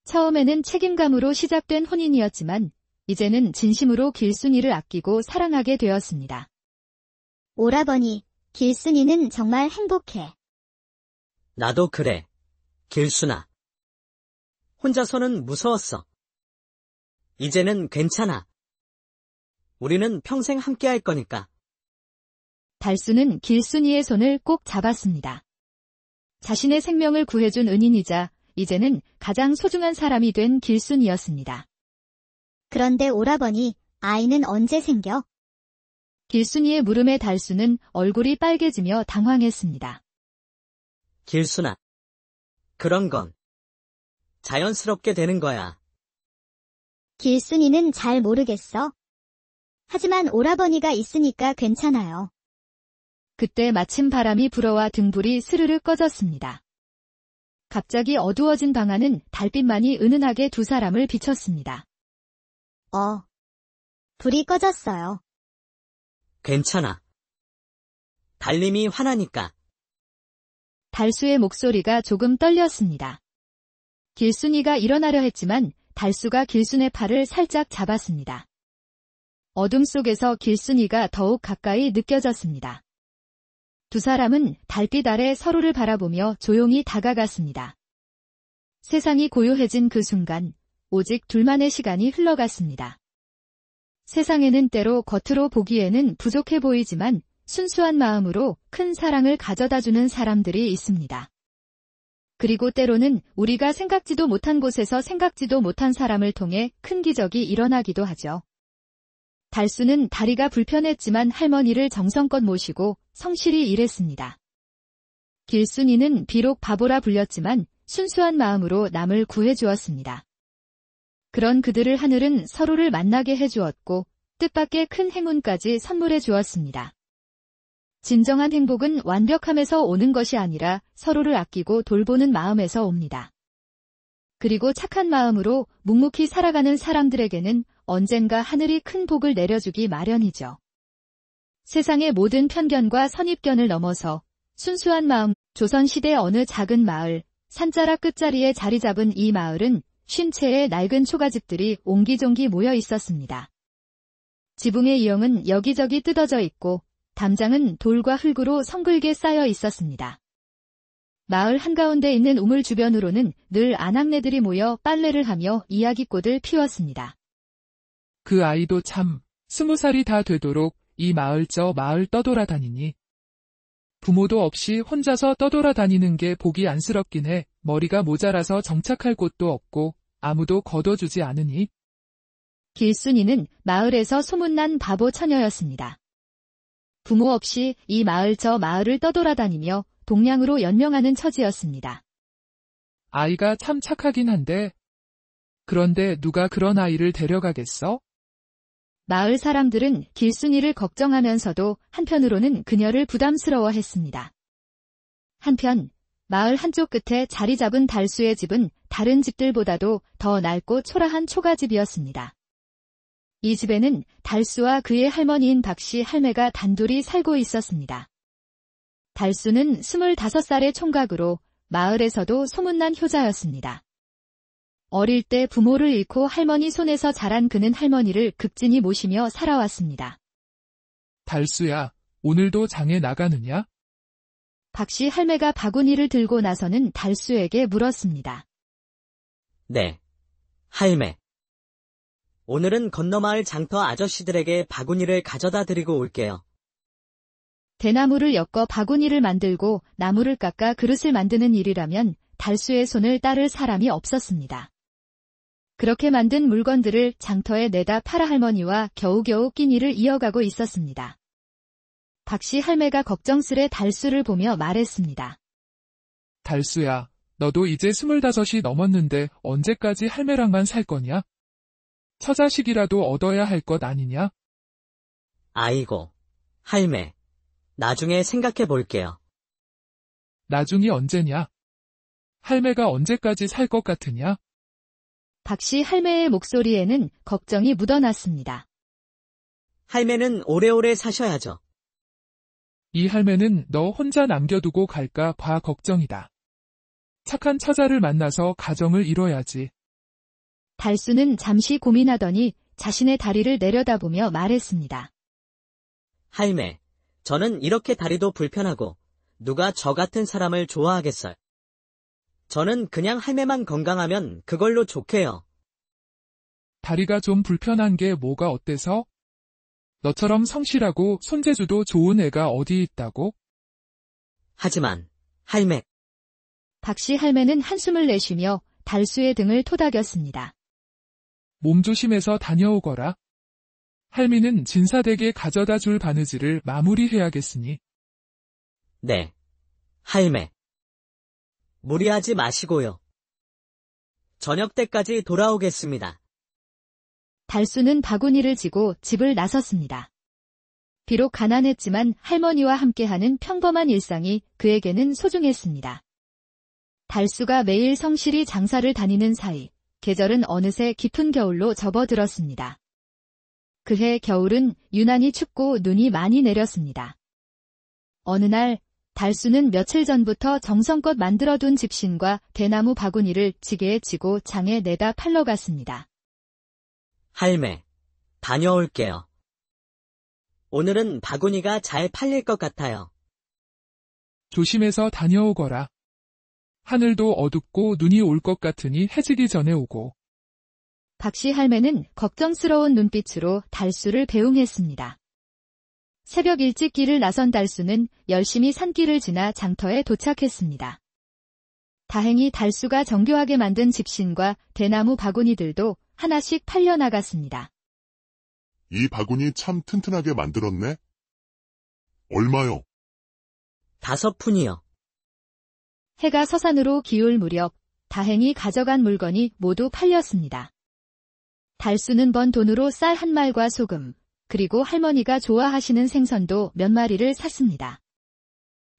처음에는 책임감으로 시작된 혼인이었지만 이제는 진심으로 길순이를 아끼고 사랑하게 되었습니다. 오라버니, 길순이는 정말 행복해. 나도 그래. 길순아. 혼자서는 무서웠어. 이제는 괜찮아. 우리는 평생 함께 할 거니까. 달수는 길순이의 손을 꼭 잡았습니다. 자신의 생명을 구해준 은인이자 이제는 가장 소중한 사람이 된 길순이였습니다. 그런데 오라버니, 아이는 언제 생겨? 길순이의 물음에 달수는 얼굴이 빨개지며 당황했습니다. 길순아. 그런 건 자연스럽게 되는 거야. 길순이는 잘 모르겠어. 하지만 오라버니가 있으니까 괜찮아요. 그때 마침 바람이 불어와 등불이 스르르 꺼졌습니다. 갑자기 어두워진 방 안은 달빛만이 은은하게 두 사람을 비췄습니다. 불이 꺼졌어요. 괜찮아. 달님이 화나니까. 달수의 목소리가 조금 떨렸습니다. 길순이가 일어나려 했지만 달수가 길순의 팔을 살짝 잡았습니다. 어둠 속에서 길순이가 더욱 가까이 느껴졌습니다. 두 사람은 달빛 아래 서로를 바라보며 조용히 다가갔습니다. 세상이 고요해진 그 순간, 오직 둘만의 시간이 흘러갔습니다. 세상에는 때로 겉으로 보기에는 부족해 보이지만 순수한 마음으로 큰 사랑을 가져다주는 사람들이 있습니다. 그리고 때로는 우리가 생각지도 못한 곳에서 생각지도 못한 사람을 통해 큰 기적이 일어나기도 하죠. 달수는 다리가 불편했지만 할머니를 정성껏 모시고 성실히 일했습니다. 길순이는 비록 바보라 불렸지만 순수한 마음으로 남을 구해주었습니다. 그런 그들을 하늘은 서로를 만나게 해주었고 뜻밖의 큰 행운까지 선물해 주었습니다. 진정한 행복은 완벽함에서 오는 것이 아니라 서로를 아끼고 돌보는 마음에서 옵니다. 그리고 착한 마음으로 묵묵히 살아가는 사람들에게는 언젠가 하늘이 큰 복을 내려주기 마련이죠. 세상의 모든 편견과 선입견을 넘어서 순수한 마음, 조선시대 어느 작은 마을, 산자락 끝자리에 자리 잡은 이 마을은 쉰 채의 낡은 초가집들이 옹기종기 모여 있었습니다. 지붕의 이형은 여기저기 뜯어져 있고 담장은 돌과 흙으로 성글게 쌓여 있었습니다. 마을 한가운데 있는 우물 주변으로는 늘 아낙네들이 모여 빨래를 하며 이야기꽃을 피웠습니다. 그 아이도 참 20살이 다 되도록 이 마을 저 마을 떠돌아다니니. 부모도 없이 혼자서 떠돌아다니는 게 보기 안쓰럽긴 해. 머리가 모자라서 정착할 곳도 없고 아무도 걷어주지 않으니. 길순이는 마을에서 소문난 바보 처녀였습니다. 부모 없이 이 마을 저 마을을 떠돌아다니며 동량으로 연명하는 처지였습니다. 아이가 참 착하긴 한데. 그런데 누가 그런 아이를 데려가겠어? 마을 사람들은 길순이를 걱정하면서도 한편으로는 그녀를 부담스러워했습니다. 한편 마을 한쪽 끝에 자리 잡은 달수의 집은 다른 집들보다도 더 낡고 초라한 초가집이었습니다. 이 집에는 달수와 그의 할머니인 박씨 할매가 단둘이 살고 있었습니다. 달수는 25살의 총각으로 마을에서도 소문난 효자였습니다. 어릴 때 부모를 잃고 할머니 손에서 자란 그는 할머니를 극진히 모시며 살아왔습니다. 달수야, 오늘도 장에 나가느냐? 박씨 할매가 바구니를 들고 나서는 달수에게 물었습니다. 네, 할매. 오늘은 건너마을 장터 아저씨들에게 바구니를 가져다 드리고 올게요. 대나무를 엮어 바구니를 만들고 나무를 깎아 그릇을 만드는 일이라면 달수의 손을 따를 사람이 없었습니다. 그렇게 만든 물건들을 장터에 내다 팔아 할머니와 겨우겨우 끼니를 이어가고 있었습니다. 박씨 할매가 걱정스레 달수를 보며 말했습니다. 달수야, 너도 이제 25이 넘었는데 언제까지 할매랑만 살 거냐? 처자식이라도 얻어야 할 것 아니냐? 아이고, 할매. 나중에 생각해 볼게요. 나중이 언제냐? 할매가 언제까지 살 것 같으냐? 박씨 할매의 목소리에는 걱정이 묻어났습니다. 할매는 오래오래 사셔야죠. 이 할매는 너 혼자 남겨두고 갈까 봐 걱정이다. 착한 처자를 만나서 가정을 이뤄야지. 달수는 잠시 고민하더니 자신의 다리를 내려다보며 말했습니다. 할매, 저는 이렇게 다리도 불편하고 누가 저 같은 사람을 좋아하겠어요. 저는 그냥 할매만 건강하면 그걸로 좋게요. 다리가 좀 불편한 게 뭐가 어때서? 너처럼 성실하고 손재주도 좋은 애가 어디 있다고? 하지만, 할매. 박씨 할매는 한숨을 내쉬며 달수의 등을 토닥였습니다. 몸 조심해서 다녀오거라. 할미는 진사댁에 가져다 줄 바느질을 마무리해야겠으니. 네, 할매. 무리하지 마시고요. 저녁 때까지 돌아오겠습니다. 달수는 바구니를 지고 집을 나섰습니다. 비록 가난했지만 할머니와 함께하는 평범한 일상이 그에게는 소중했습니다. 달수가 매일 성실히 장사를 다니는 사이, 계절은 어느새 깊은 겨울로 접어들었습니다. 그해 겨울은 유난히 춥고 눈이 많이 내렸습니다. 어느 날, 달수는 며칠 전부터 정성껏 만들어둔 집신과 대나무 바구니를 지게에 지고 장에 내다 팔러 갔습니다. 할매, 다녀올게요. 오늘은 바구니가 잘 팔릴 것 같아요. 조심해서 다녀오거라. 하늘도 어둡고 눈이 올 것 같으니 해지기 전에 오고. 박씨 할매는 걱정스러운 눈빛으로 달수를 배웅했습니다. 새벽 일찍 길을 나선 달수는 열심히 산길을 지나 장터에 도착했습니다. 다행히 달수가 정교하게 만든 집신과 대나무 바구니들도 하나씩 팔려나갔습니다. 이 바구니 참 튼튼하게 만들었네. 얼마요? 5푼이요. 해가 서산으로 기울 무렵 다행히 가져간 물건이 모두 팔렸습니다. 달수는 번 돈으로 쌀 한 말과 소금, 그리고 할머니가 좋아하시는 생선도 몇 마리를 샀습니다.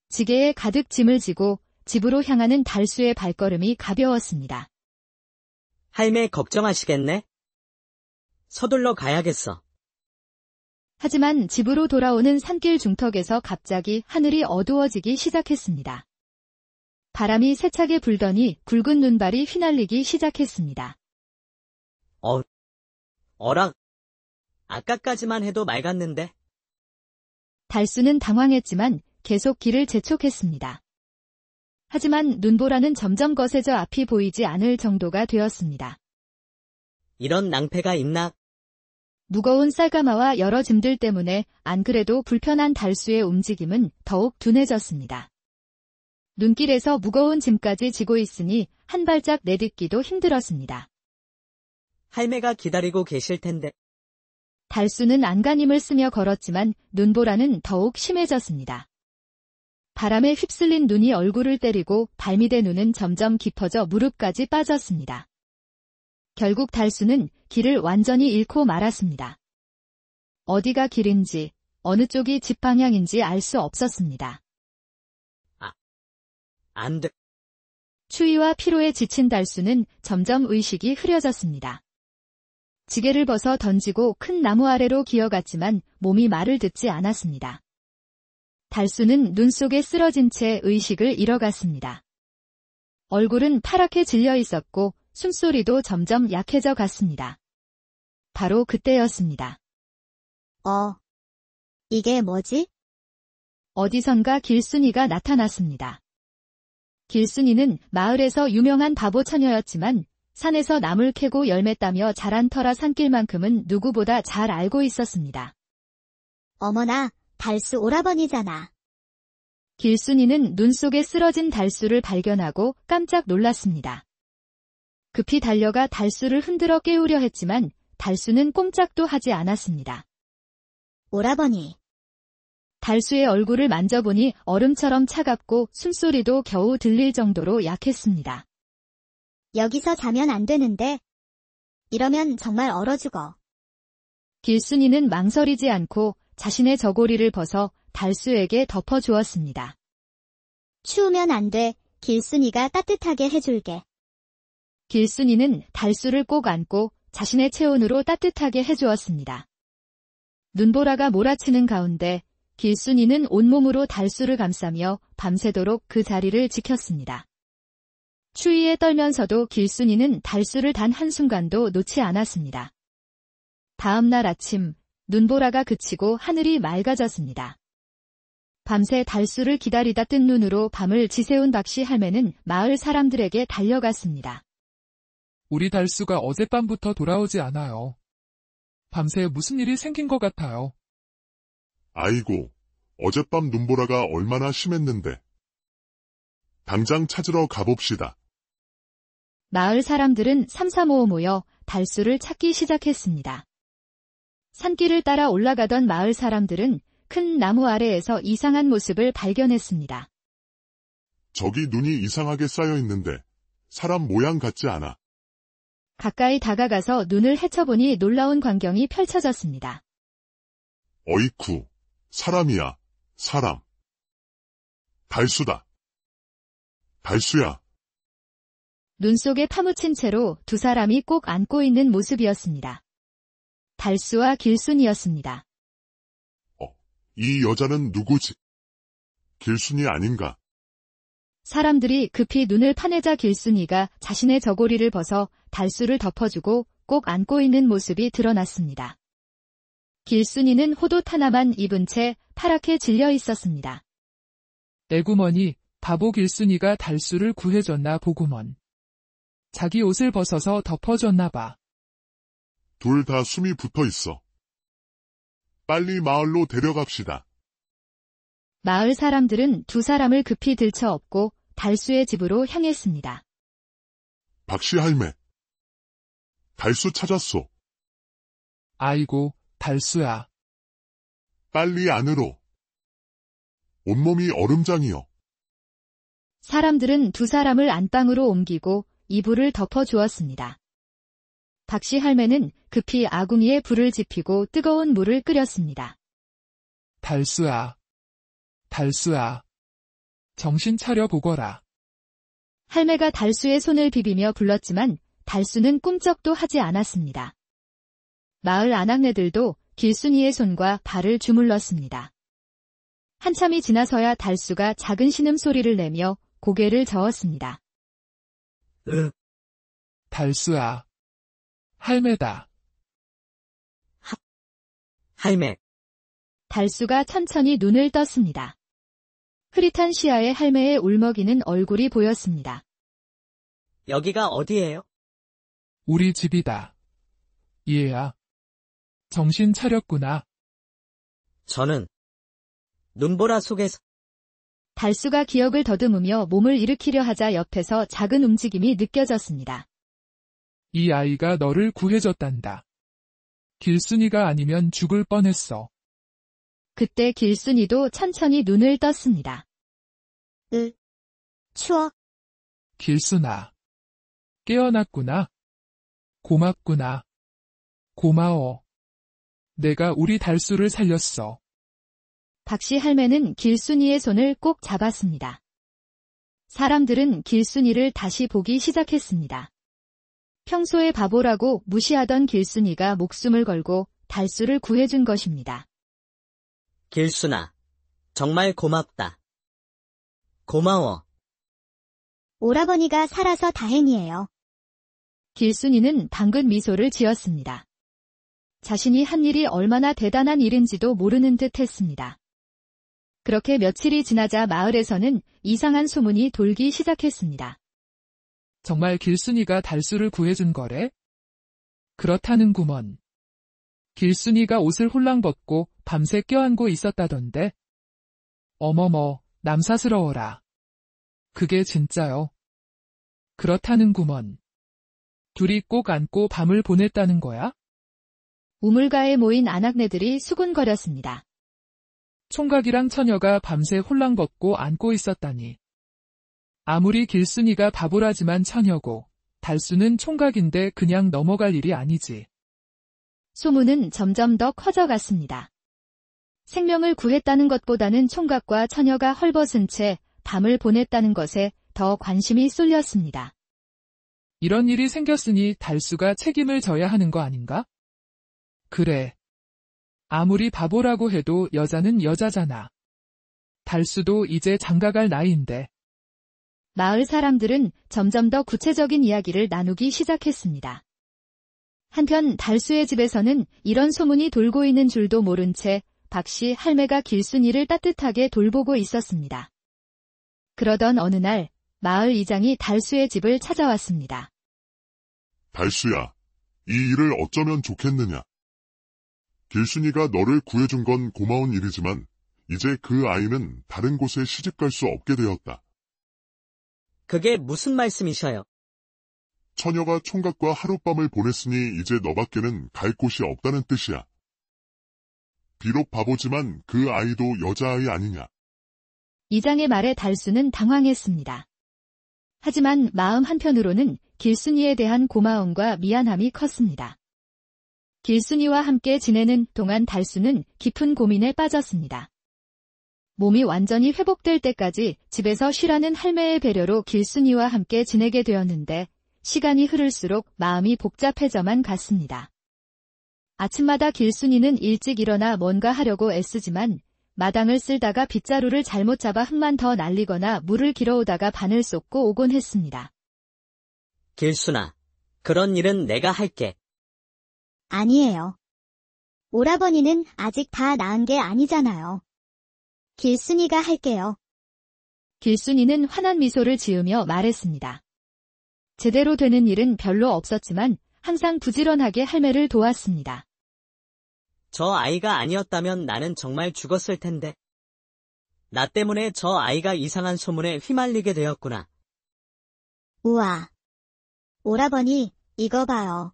지게에 가득 짐을 지고 집으로 향하는 달수의 발걸음이 가벼웠습니다. 할매 걱정하시겠네? 서둘러 가야겠어. 하지만 집으로 돌아오는 산길 중턱에서 갑자기 하늘이 어두워지기 시작했습니다. 바람이 세차게 불더니 굵은 눈발이 휘날리기 시작했습니다. 어라. 아까까지만 해도 맑았는데. 달수는 당황했지만 계속 길을 재촉했습니다. 하지만 눈보라는 점점 거세져 앞이 보이지 않을 정도가 되었습니다. 이런 낭패가 있나? 무거운 쌀가마와 여러 짐들 때문에 안 그래도 불편한 달수의 움직임은 더욱 둔해졌습니다. 눈길에서 무거운 짐까지 지고 있으니 한 발짝 내딛기도 힘들었습니다. 할매가 기다리고 계실 텐데. 달수는 안간힘을 쓰며 걸었지만 눈보라는 더욱 심해졌습니다. 바람에 휩쓸린 눈이 얼굴을 때리고 발밑의 눈은 점점 깊어져 무릎까지 빠졌습니다. 결국 달수는 길을 완전히 잃고 말았습니다. 어디가 길인지, 어느 쪽이 집 방향인지 알 수 없었습니다. 안 돼. 추위와 피로에 지친 달수는 점점 의식이 흐려졌습니다. 지게를 벗어 던지고 큰 나무 아래로 기어갔지만 몸이 말을 듣지 않았습니다. 달수는 눈 속에 쓰러진 채 의식을 잃어갔습니다. 얼굴은 파랗게 질려 있었고 숨소리도 점점 약해져 갔습니다. 바로 그때였습니다. 이게 뭐지? 어디선가 길순이가 나타났습니다. 길순이는 마을에서 유명한 바보 처녀였지만 산에서 나물 캐고 열매 따며 자란 터라 산길만큼은 누구보다 잘 알고 있었습니다. 어머나, 달수 오라버니잖아. 길순이는 눈 속에 쓰러진 달수를 발견하고 깜짝 놀랐습니다. 급히 달려가 달수를 흔들어 깨우려 했지만 달수는 꼼짝도 하지 않았습니다. 오라버니. 달수의 얼굴을 만져보니 얼음처럼 차갑고 숨소리도 겨우 들릴 정도로 약했습니다. 여기서 자면 안 되는데. 이러면 정말 얼어 죽어. 길순이는 망설이지 않고 자신의 저고리를 벗어 달수에게 덮어주었습니다. 추우면 안 돼. 길순이가 따뜻하게 해줄게. 길순이는 달수를 꼭 안고 자신의 체온으로 따뜻하게 해주었습니다. 눈보라가 몰아치는 가운데 길순이는 온몸으로 달수를 감싸며 밤새도록 그 자리를 지켰습니다. 추위에 떨면서도 길순이는 달수를 단 한순간도 놓지 않았습니다. 다음 날 아침, 눈보라가 그치고 하늘이 맑아졌습니다. 밤새 달수를 기다리다 뜬 눈으로 밤을 지새운 박씨 할매는 마을 사람들에게 달려갔습니다. 우리 달수가 어젯밤부터 돌아오지 않아요. 밤새 무슨 일이 생긴 것 같아요. 아이고, 어젯밤 눈보라가 얼마나 심했는데. 당장 찾으러 가봅시다. 마을 사람들은 삼삼오오 모여 달수를 찾기 시작했습니다. 산길을 따라 올라가던 마을 사람들은 큰 나무 아래에서 이상한 모습을 발견했습니다. 저기 눈이 이상하게 쌓여 있는데 사람 모양 같지 않아. 가까이 다가가서 눈을 헤쳐보니 놀라운 광경이 펼쳐졌습니다. 어이쿠, 사람이야, 사람. 달수다. 달수야. 눈 속에 파묻힌 채로 두 사람이 꼭 안고 있는 모습이었습니다. 달수와 길순이었습니다. 이 여자는 누구지? 길순이 아닌가? 사람들이 급히 눈을 파내자 길순이가 자신의 저고리를 벗어 달수를 덮어주고 꼭 안고 있는 모습이 드러났습니다. 길순이는 호옷 하나만 입은 채 파랗게 질려 있었습니다. 애구머니, 바보 길순이가 달수를 구해줬나 보구먼. 자기 옷을 벗어서 덮어줬나 봐. 둘 다 숨이 붙어 있어. 빨리 마을로 데려갑시다. 마을 사람들은 두 사람을 급히 들쳐 업고 달수의 집으로 향했습니다. 박씨 할매. 달수 찾았소. 아이고, 달수야. 빨리 안으로. 온몸이 얼음장이여. 사람들은 두 사람을 안방으로 옮기고 이불을 덮어주었습니다. 박씨 할매는 급히 아궁이에 불을 지피고 뜨거운 물을 끓였습니다. 달수야. 달수야. 정신 차려 보거라. 할매가 달수의 손을 비비며 불렀지만 달수는 꿈쩍도 하지 않았습니다. 마을 아낙네들도 길순이의 손과 발을 주물렀습니다. 한참이 지나서야 달수가 작은 신음소리를 내며 고개를 저었습니다. 달수야. 할매다. 할매, 달수가 천천히 눈을 떴습니다. 흐릿한 시야에 할매의 울먹이는 얼굴이 보였습니다. 여기가 어디예요? 우리 집이다. 얘야. 정신 차렸구나. 저는 눈보라 속에서 달수가 기억을 더듬으며 몸을 일으키려 하자 옆에서 작은 움직임이 느껴졌습니다. 이 아이가 너를 구해줬단다. 길순이가 아니면 죽을 뻔했어. 그때 길순이도 천천히 눈을 떴습니다. 추워. 길순아. 깨어났구나. 고맙구나. 고마워. 내가 우리 달수를 살렸어. 박씨 할매는 길순이의 손을 꼭 잡았습니다. 사람들은 길순이를 다시 보기 시작했습니다. 평소에 바보라고 무시하던 길순이가 목숨을 걸고 달수를 구해준 것입니다. 길순아, 정말 고맙다. 고마워. 오라버니가 살아서 다행이에요. 길순이는 방긋 미소를 지었습니다. 자신이 한 일이 얼마나 대단한 일인지도 모르는 듯 했습니다. 그렇게 며칠이 지나자 마을에서는 이상한 소문이 돌기 시작했습니다. 정말 길순이가 달수를 구해준 거래? 그렇다는구먼. 길순이가 옷을 홀랑 벗고 밤새 껴안고 있었다던데. 어머머, 남사스러워라. 그게 진짜요. 그렇다는구먼. 둘이 꼭 안고 밤을 보냈다는 거야? 우물가에 모인 아낙네들이 수군거렸습니다. 총각이랑 처녀가 밤새 홀랑 벗고 안고 있었다니. 아무리 길순이가 바보라지만 처녀고 달수는 총각인데 그냥 넘어갈 일이 아니지. 소문은 점점 더 커져갔습니다. 생명을 구했다는 것보다는 총각과 처녀가 헐벗은 채 밤을 보냈다는 것에 더 관심이 쏠렸습니다. 이런 일이 생겼으니 달수가 책임을 져야 하는 거 아닌가? 그래. 아무리 바보라고 해도 여자는 여자잖아. 달수도 이제 장가갈 나이인데. 마을 사람들은 점점 더 구체적인 이야기를 나누기 시작했습니다. 한편 달수의 집에서는 이런 소문이 돌고 있는 줄도 모른 채 박씨 할매가 길순이를 따뜻하게 돌보고 있었습니다. 그러던 어느 날 마을 이장이 달수의 집을 찾아왔습니다. 달수야, 이 일을 어쩌면 좋겠느냐. 길순이가 너를 구해준 건 고마운 일이지만 이제 그 아이는 다른 곳에 시집갈 수 없게 되었다. 그게 무슨 말씀이셔요? 처녀가 총각과 하룻밤을 보냈으니 이제 너밖에는 갈 곳이 없다는 뜻이야. 비록 바보지만 그 아이도 여자아이 아니냐. 이장의 말에 달수는 당황했습니다. 하지만 마음 한편으로는 길순이에 대한 고마움과 미안함이 컸습니다. 길순이와 함께 지내는 동안 달수는 깊은 고민에 빠졌습니다. 몸이 완전히 회복될 때까지 집에서 쉬라는 할매의 배려로 길순이와 함께 지내게 되었는데 시간이 흐를수록 마음이 복잡해져만 갔습니다. 아침마다 길순이는 일찍 일어나 뭔가 하려고 애쓰지만 마당을 쓸다가 빗자루를 잘못 잡아 흙만 더 날리거나 물을 길어오다가 바늘 쏟고 오곤 했습니다. 길순아, 그런 일은 내가 할게. 아니에요. 오라버니는 아직 다 나은 게 아니잖아요. 길순이가 할게요. 길순이는 환한 미소를 지으며 말했습니다. 제대로 되는 일은 별로 없었지만 항상 부지런하게 할매를 도왔습니다. 저 아이가 아니었다면 나는 정말 죽었을 텐데. 나 때문에 저 아이가 이상한 소문에 휘말리게 되었구나. 우와. 오라버니, 이거 봐요.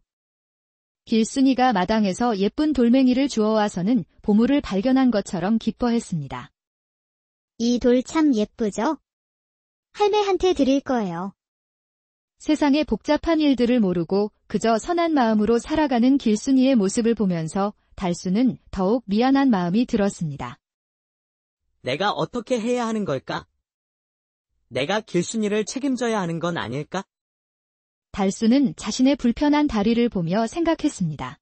길순이가 마당에서 예쁜 돌멩이를 주워와서는 보물을 발견한 것처럼 기뻐했습니다. 이 돌 참 예쁘죠? 할매한테 드릴 거예요. 세상의 복잡한 일들을 모르고 그저 선한 마음으로 살아가는 길순이의 모습을 보면서 달수는 더욱 미안한 마음이 들었습니다. 내가 어떻게 해야 하는 걸까? 내가 길순이를 책임져야 하는 건 아닐까? 달수는 자신의 불편한 다리를 보며 생각했습니다.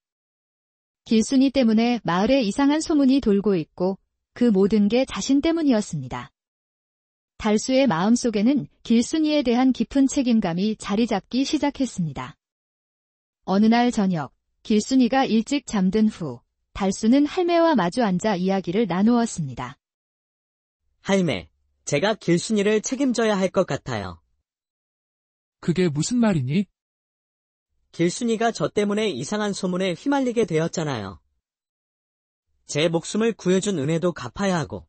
길순이 때문에 마을에 이상한 소문이 돌고 있고 그 모든 게 자신 때문이었습니다. 달수의 마음속에는 길순이에 대한 깊은 책임감이 자리 잡기 시작했습니다. 어느 날 저녁, 길순이가 일찍 잠든 후 달수는 할매와 마주 앉아 이야기를 나누었습니다. 할매, 제가 길순이를 책임져야 할 것 같아요. 그게 무슨 말이니? 길순이가 저 때문에 이상한 소문에 휘말리게 되었잖아요. 제 목숨을 구해준 은혜도 갚아야 하고.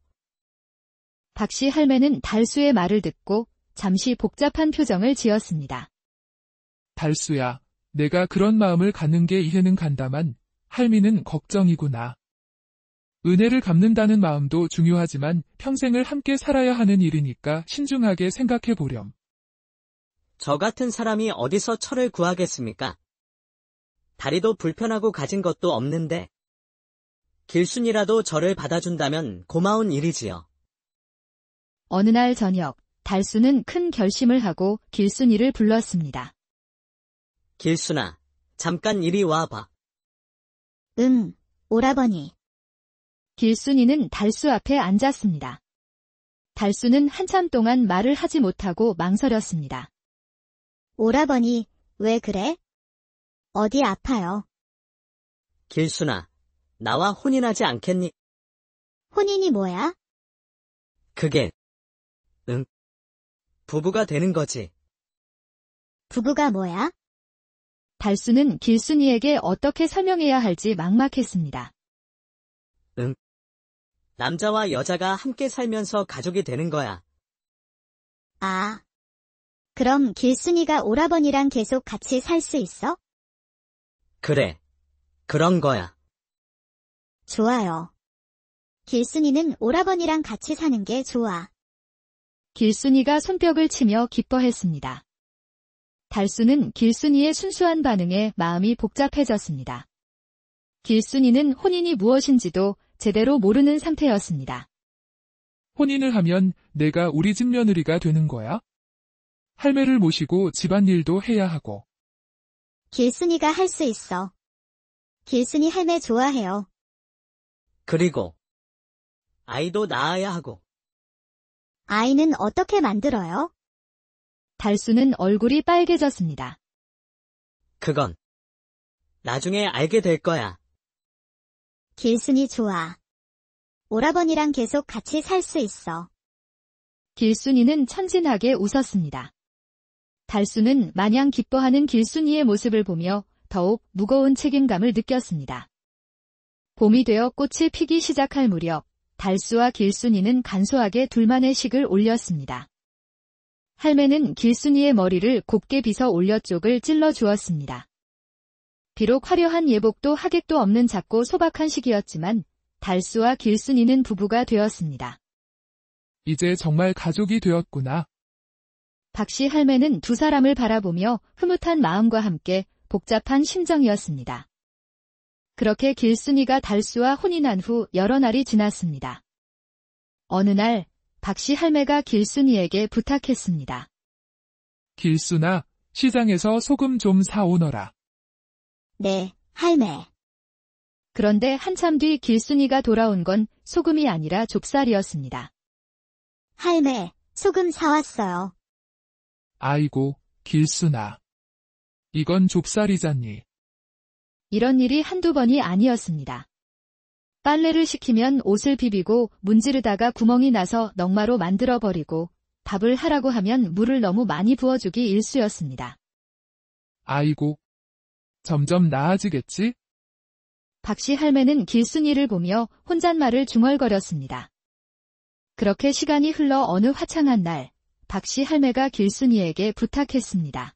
박씨 할매는 달수의 말을 듣고 잠시 복잡한 표정을 지었습니다. 달수야, 내가 그런 마음을 갖는 게 이해는 간다만 할미는 걱정이구나. 은혜를 갚는다는 마음도 중요하지만 평생을 함께 살아야 하는 일이니까 신중하게 생각해 보렴. 저 같은 사람이 어디서 철을 구하겠습니까? 다리도 불편하고 가진 것도 없는데. 길순이라도 저를 받아준다면 고마운 일이지요. 어느 날 저녁, 달수는 큰 결심을 하고 길순이를 불렀습니다. 길순아, 잠깐 이리 와봐. 오라버니. 길순이는 달수 앞에 앉았습니다. 달수는 한참 동안 말을 하지 못하고 망설였습니다. 오라버니, 왜 그래? 어디 아파요? 길순아, 나와 혼인하지 않겠니? 혼인이 뭐야? 그게, 부부가 되는 거지. 부부가 뭐야? 달수는 길순이에게 어떻게 설명해야 할지 막막했습니다. 남자와 여자가 함께 살면서 가족이 되는 거야. 아. 그럼 길순이가 오라버니랑 계속 같이 살 수 있어? 그래, 그런 거야. 좋아요. 길순이는 오라버니랑 같이 사는 게 좋아. 길순이가 손뼉을 치며 기뻐했습니다. 달수는 길순이의 순수한 반응에 마음이 복잡해졌습니다. 길순이는 혼인이 무엇인지도 제대로 모르는 상태였습니다. 혼인을 하면 내가 우리 집 며느리가 되는 거야? 할매를 모시고 집안일도 해야 하고. 길순이가 할 수 있어. 길순이 할매 좋아해요. 그리고, 아이도 낳아야 하고. 아이는 어떻게 만들어요? 달수는 얼굴이 빨개졌습니다. 그건, 나중에 알게 될 거야. 길순이 좋아. 오라버니랑 계속 같이 살 수 있어. 길순이는 천진하게 웃었습니다. 달수는 마냥 기뻐하는 길순이의 모습을 보며 더욱 무거운 책임감을 느꼈습니다. 봄이 되어 꽃이 피기 시작할 무렵 달수와 길순이는 간소하게 둘만의 식을 올렸습니다. 할매는 길순이의 머리를 곱게 빗어 올려 쪽을 찔러 주었습니다. 비록 화려한 예복도 하객도 없는 작고 소박한 식이었지만 달수와 길순이는 부부가 되었습니다. 이제 정말 가족이 되었구나. 박씨 할매는 두 사람을 바라보며 흐뭇한 마음과 함께 복잡한 심정이었습니다. 그렇게 길순이가 달수와 혼이 난 후 여러 날이 지났습니다. 어느 날 박씨 할매가 길순이에게 부탁했습니다. 길순아, 시장에서 소금 좀 사오너라. 네, 할매. 그런데 한참 뒤 길순이가 돌아온 건 소금이 아니라 좁쌀이었습니다. 할매, 소금 사왔어요. 아이고, 길순아. 이건 좁쌀이잖니. 이런 일이 한두 번이 아니었습니다. 빨래를 시키면 옷을 비비고 문지르다가 구멍이 나서 넝마로 만들어버리고 밥을 하라고 하면 물을 너무 많이 부어주기 일쑤였습니다. 아이고. 점점 나아지겠지? 박씨 할매는 길순이를 보며 혼잣말을 중얼거렸습니다. 그렇게 시간이 흘러 어느 화창한 날, 박씨 할매가 길순이에게 부탁했습니다.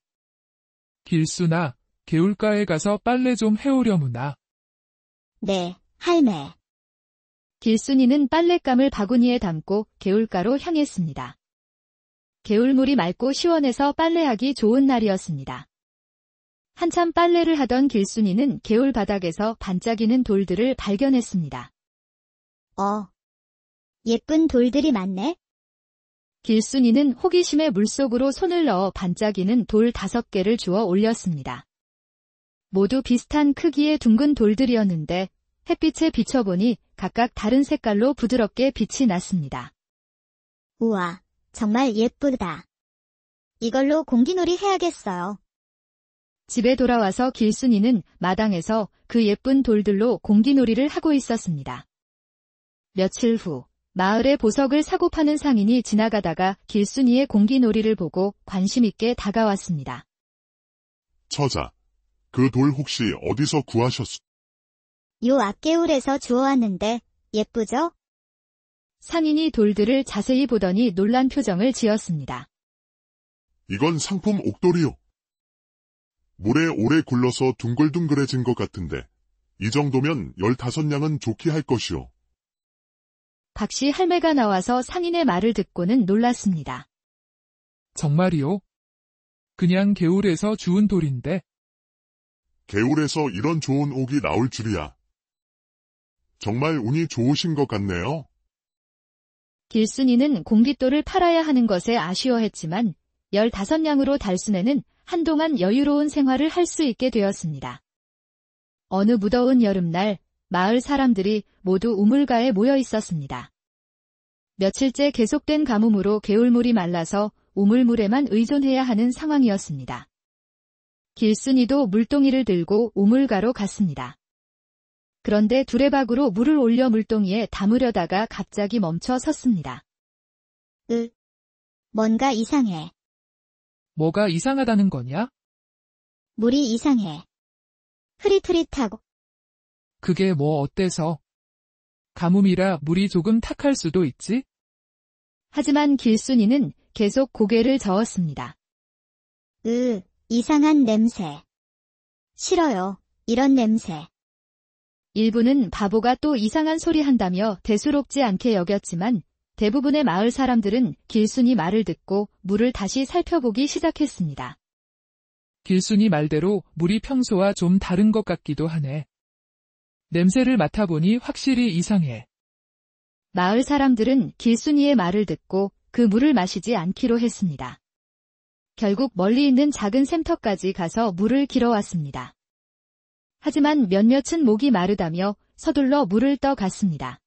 길순아, 개울가에 가서 빨래 좀 해오려무나. 네, 할매. 길순이는 빨랫감을 바구니에 담고 개울가로 향했습니다. 개울물이 맑고 시원해서 빨래하기 좋은 날이었습니다. 한참 빨래를 하던 길순이는 개울 바닥에서 반짝이는 돌들을 발견했습니다. 예쁜 돌들이 많네. 길순이는 호기심에 물속으로 손을 넣어 반짝이는 돌 5개를 주워 올렸습니다. 모두 비슷한 크기의 둥근 돌들이었는데 햇빛에 비춰보니 각각 다른 색깔로 부드럽게 빛이 났습니다. 우와, 정말 예쁘다. 이걸로 공기놀이 해야겠어요. 집에 돌아와서 길순이는 마당에서 그 예쁜 돌들로 공기놀이를 하고 있었습니다. 며칠 후 마을에 보석을 사고 파는 상인이 지나가다가 길순이의 공기놀이를 보고 관심 있게 다가왔습니다. 처자, 그 돌 혹시 어디서 구하셨소? 요 앞개울에서 주워왔는데 예쁘죠? 상인이 돌들을 자세히 보더니 놀란 표정을 지었습니다. 이건 상품 옥돌이요. 물에 오래 굴러서 둥글둥글해진 것 같은데 이 정도면 15냥은 좋게 할 것이오. 박씨 할매가 나와서 상인의 말을 듣고는 놀랐습니다. 정말이요? 그냥 개울에서 주운 돌인데. 개울에서 이런 좋은 옥이 나올 줄이야. 정말 운이 좋으신 것 같네요. 길순이는 공깃돌을 팔아야 하는 것에 아쉬워했지만 15냥으로 달순에는 한동안 여유로운 생활을 할 수 있게 되었습니다. 어느 무더운 여름날 마을 사람들이 모두 우물가에 모여 있었습니다. 며칠째 계속된 가뭄으로 개울물이 말라서 우물물에만 의존해야 하는 상황이었습니다. 길순이도 물동이를 들고 우물가로 갔습니다. 그런데 두레박으로 물을 올려 물동이에 담으려다가 갑자기 멈춰 섰습니다. 뭔가 이상해. 뭐가 이상하다는 거냐? 물이 이상해. 흐릿흐릿하고. 그게 뭐 어때서? 가뭄이라 물이 조금 탁할 수도 있지? 하지만 길순이는 계속 고개를 저었습니다. 이상한 냄새. 싫어요, 이런 냄새. 일부는 바보가 또 이상한 소리 한다며 대수롭지 않게 여겼지만 대부분의 마을 사람들은 길순이 말을 듣고 물을 다시 살펴보기 시작했습니다. 길순이 말대로 물이 평소와 좀 다른 것 같기도 하네. 냄새를 맡아보니 확실히 이상해. 마을 사람들은 길순이의 말을 듣고 그 물을 마시지 않기로 했습니다. 결국 멀리 있는 작은 샘터까지 가서 물을 길어왔습니다. 하지만 몇몇은 목이 마르다며 서둘러 물을 떠갔습니다.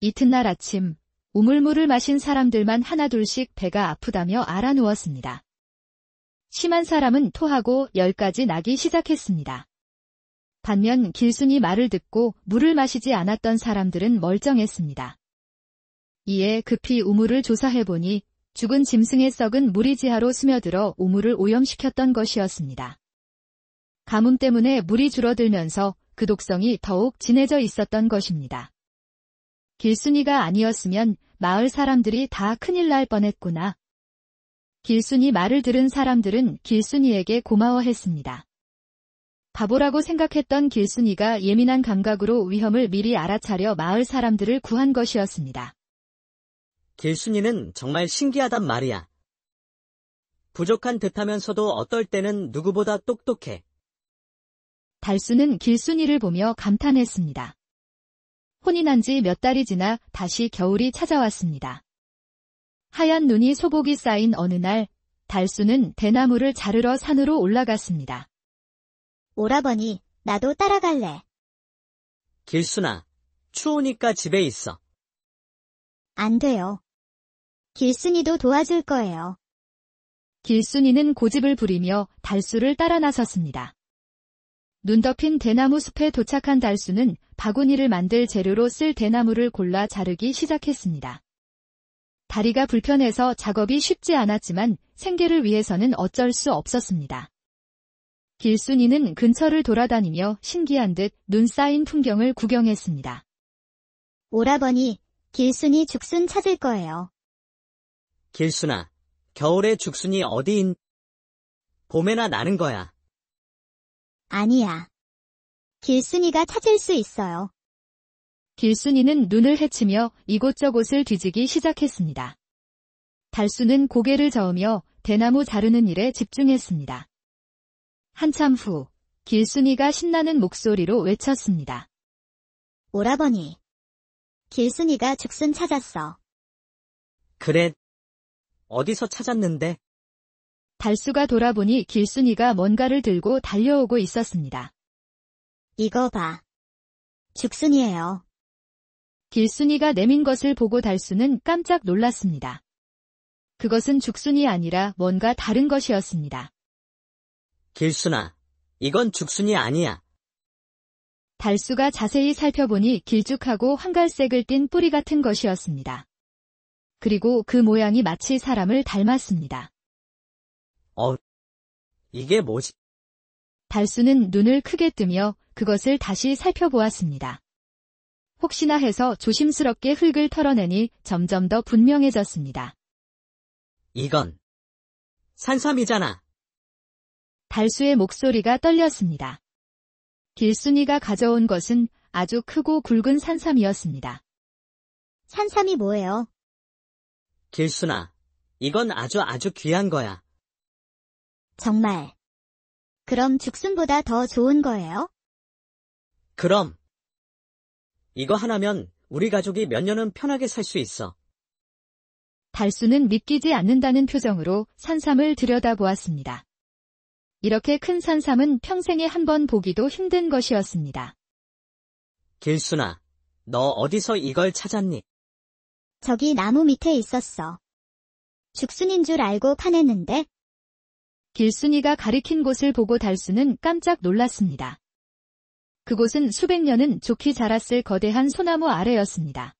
이튿날 아침 우물물을 마신 사람들만 하나둘씩 배가 아프다며 알아누웠습니다. 심한 사람은 토하고 열까지 나기 시작했습니다. 반면 길순이 말을 듣고 물을 마시지 않았던 사람들은 멀쩡했습니다. 이에 급히 우물을 조사해보니 죽은 짐승의 썩은 물이 지하로 스며들어 우물을 오염시켰던 것이었습니다. 가뭄 때문에 물이 줄어들면서 그 독성이 더욱 진해져 있었던 것입니다. 길순이가 아니었으면 마을 사람들이 다 큰일 날 뻔했구나. 길순이 말을 들은 사람들은 길순이에게 고마워했습니다. 바보라고 생각했던 길순이가 예민한 감각으로 위험을 미리 알아차려 마을 사람들을 구한 것이었습니다. 길순이는 정말 신기하단 말이야. 부족한 듯하면서도 어떨 때는 누구보다 똑똑해. 달수는 길순이를 보며 감탄했습니다. 혼이 난 지 몇 달이 지나 다시 겨울이 찾아왔습니다. 하얀 눈이 소복이 쌓인 어느 날, 달수는 대나무를 자르러 산으로 올라갔습니다. 오라버니, 나도 따라갈래. 길순아, 추우니까 집에 있어. 안 돼요. 길순이도 도와줄 거예요. 길순이는 고집을 부리며 달수를 따라 나섰습니다. 눈 덮인 대나무 숲에 도착한 달수는 바구니를 만들 재료로 쓸 대나무를 골라 자르기 시작했습니다. 다리가 불편해서 작업이 쉽지 않았지만 생계를 위해서는 어쩔 수 없었습니다. 길순이는 근처를 돌아다니며 신기한 듯 눈 쌓인 풍경을 구경했습니다. 오라버니, 길순이 죽순 찾을 거예요. 길순아, 겨울에 죽순이 어디 봄에나 나는 거야. 아니야. 길순이가 찾을 수 있어요. 길순이는 눈을 헤치며 이곳저곳을 뒤지기 시작했습니다. 달수는 고개를 저으며 대나무 자르는 일에 집중했습니다. 한참 후, 길순이가 신나는 목소리로 외쳤습니다. 오라버니. 길순이가 죽순 찾았어. 그래. 어디서 찾았는데? 달수가 돌아보니 길순이가 뭔가를 들고 달려오고 있었습니다. 이거 봐. 죽순이에요. 길순이가 내민 것을 보고 달수는 깜짝 놀랐습니다. 그것은 죽순이 아니라 뭔가 다른 것이었습니다. 길순아, 이건 죽순이 아니야. 달수가 자세히 살펴보니 길쭉하고 황갈색을 띤 뿌리 같은 것이었습니다. 그리고 그 모양이 마치 사람을 닮았습니다. 이게 뭐지? 달수는 눈을 크게 뜨며 그것을 다시 살펴보았습니다. 혹시나 해서 조심스럽게 흙을 털어내니 점점 더 분명해졌습니다. 이건 산삼이잖아. 달수의 목소리가 떨렸습니다. 길순이가 가져온 것은 아주 크고 굵은 산삼이었습니다. 산삼이 뭐예요? 길순아, 이건 아주 귀한 거야. 정말. 그럼 죽순보다 더 좋은 거예요? 그럼. 이거 하나면 우리 가족이 몇 년은 편하게 살 수 있어. 달수는 믿기지 않는다는 표정으로 산삼을 들여다보았습니다. 이렇게 큰 산삼은 평생에 한 번 보기도 힘든 것이었습니다. 길순아, 너 어디서 이걸 찾았니? 저기 나무 밑에 있었어. 죽순인 줄 알고 파냈는데. 길순이가 가리킨 곳을 보고 달수는 깜짝 놀랐습니다. 그곳은 수백 년은 좋게 자랐을 거대한 소나무 아래였습니다.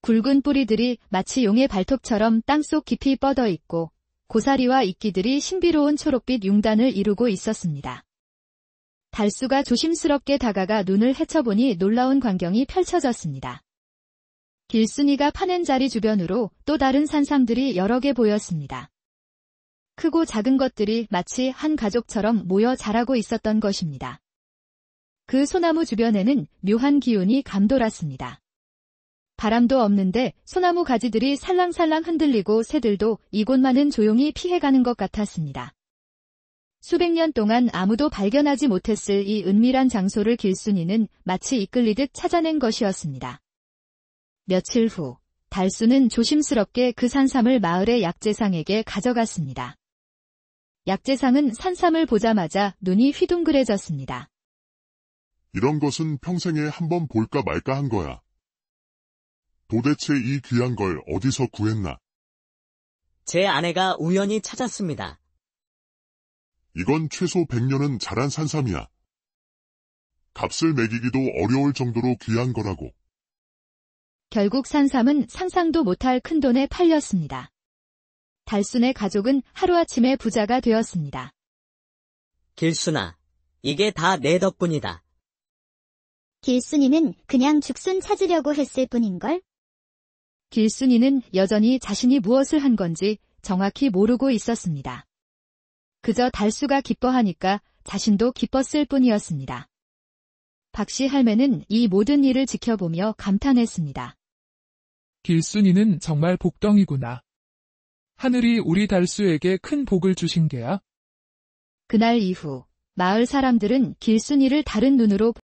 굵은 뿌리들이 마치 용의 발톱처럼 땅속 깊이 뻗어 있고 고사리와 이끼들이 신비로운 초록빛 융단을 이루고 있었습니다. 달수가 조심스럽게 다가가 눈을 헤쳐보니 놀라운 광경이 펼쳐졌습니다. 길순이가 파낸 자리 주변으로 또 다른 산삼들이 여러 개 보였습니다. 크고 작은 것들이 마치 한 가족처럼 모여 자라고 있었던 것입니다. 그 소나무 주변에는 묘한 기운이 감돌았습니다. 바람도 없는데 소나무 가지들이 살랑살랑 흔들리고 새들도 이곳만은 조용히 피해가는 것 같았습니다. 수백 년 동안 아무도 발견하지 못했을 이 은밀한 장소를 길순이는 마치 이끌리듯 찾아낸 것이었습니다. 며칠 후, 달수는 조심스럽게 그 산삼을 마을의 약재상에게 가져갔습니다. 약재상은 산삼을 보자마자 눈이 휘둥그레졌습니다. 이런 것은 평생에 한 번 볼까 말까 한 거야. 도대체 이 귀한 걸 어디서 구했나? 제 아내가 우연히 찾았습니다. 이건 최소 100년은 자란 산삼이야. 값을 매기기도 어려울 정도로 귀한 거라고. 결국 산삼은 상상도 못할 큰 돈에 팔렸습니다. 달순의 가족은 하루아침에 부자가 되었습니다. 길순아, 이게 다 내 덕분이다. 길순이는 그냥 죽순 찾으려고 했을 뿐인걸? 길순이는 여전히 자신이 무엇을 한 건지 정확히 모르고 있었습니다. 그저 달수가 기뻐하니까 자신도 기뻤을 뿐이었습니다. 박씨 할매는 이 모든 일을 지켜보며 감탄했습니다. 길순이는 정말 복덩이구나. 하늘이 우리 달수에게 큰 복을 주신 게야. 그날 이후 마을 사람들은 길순이를 다른 눈으로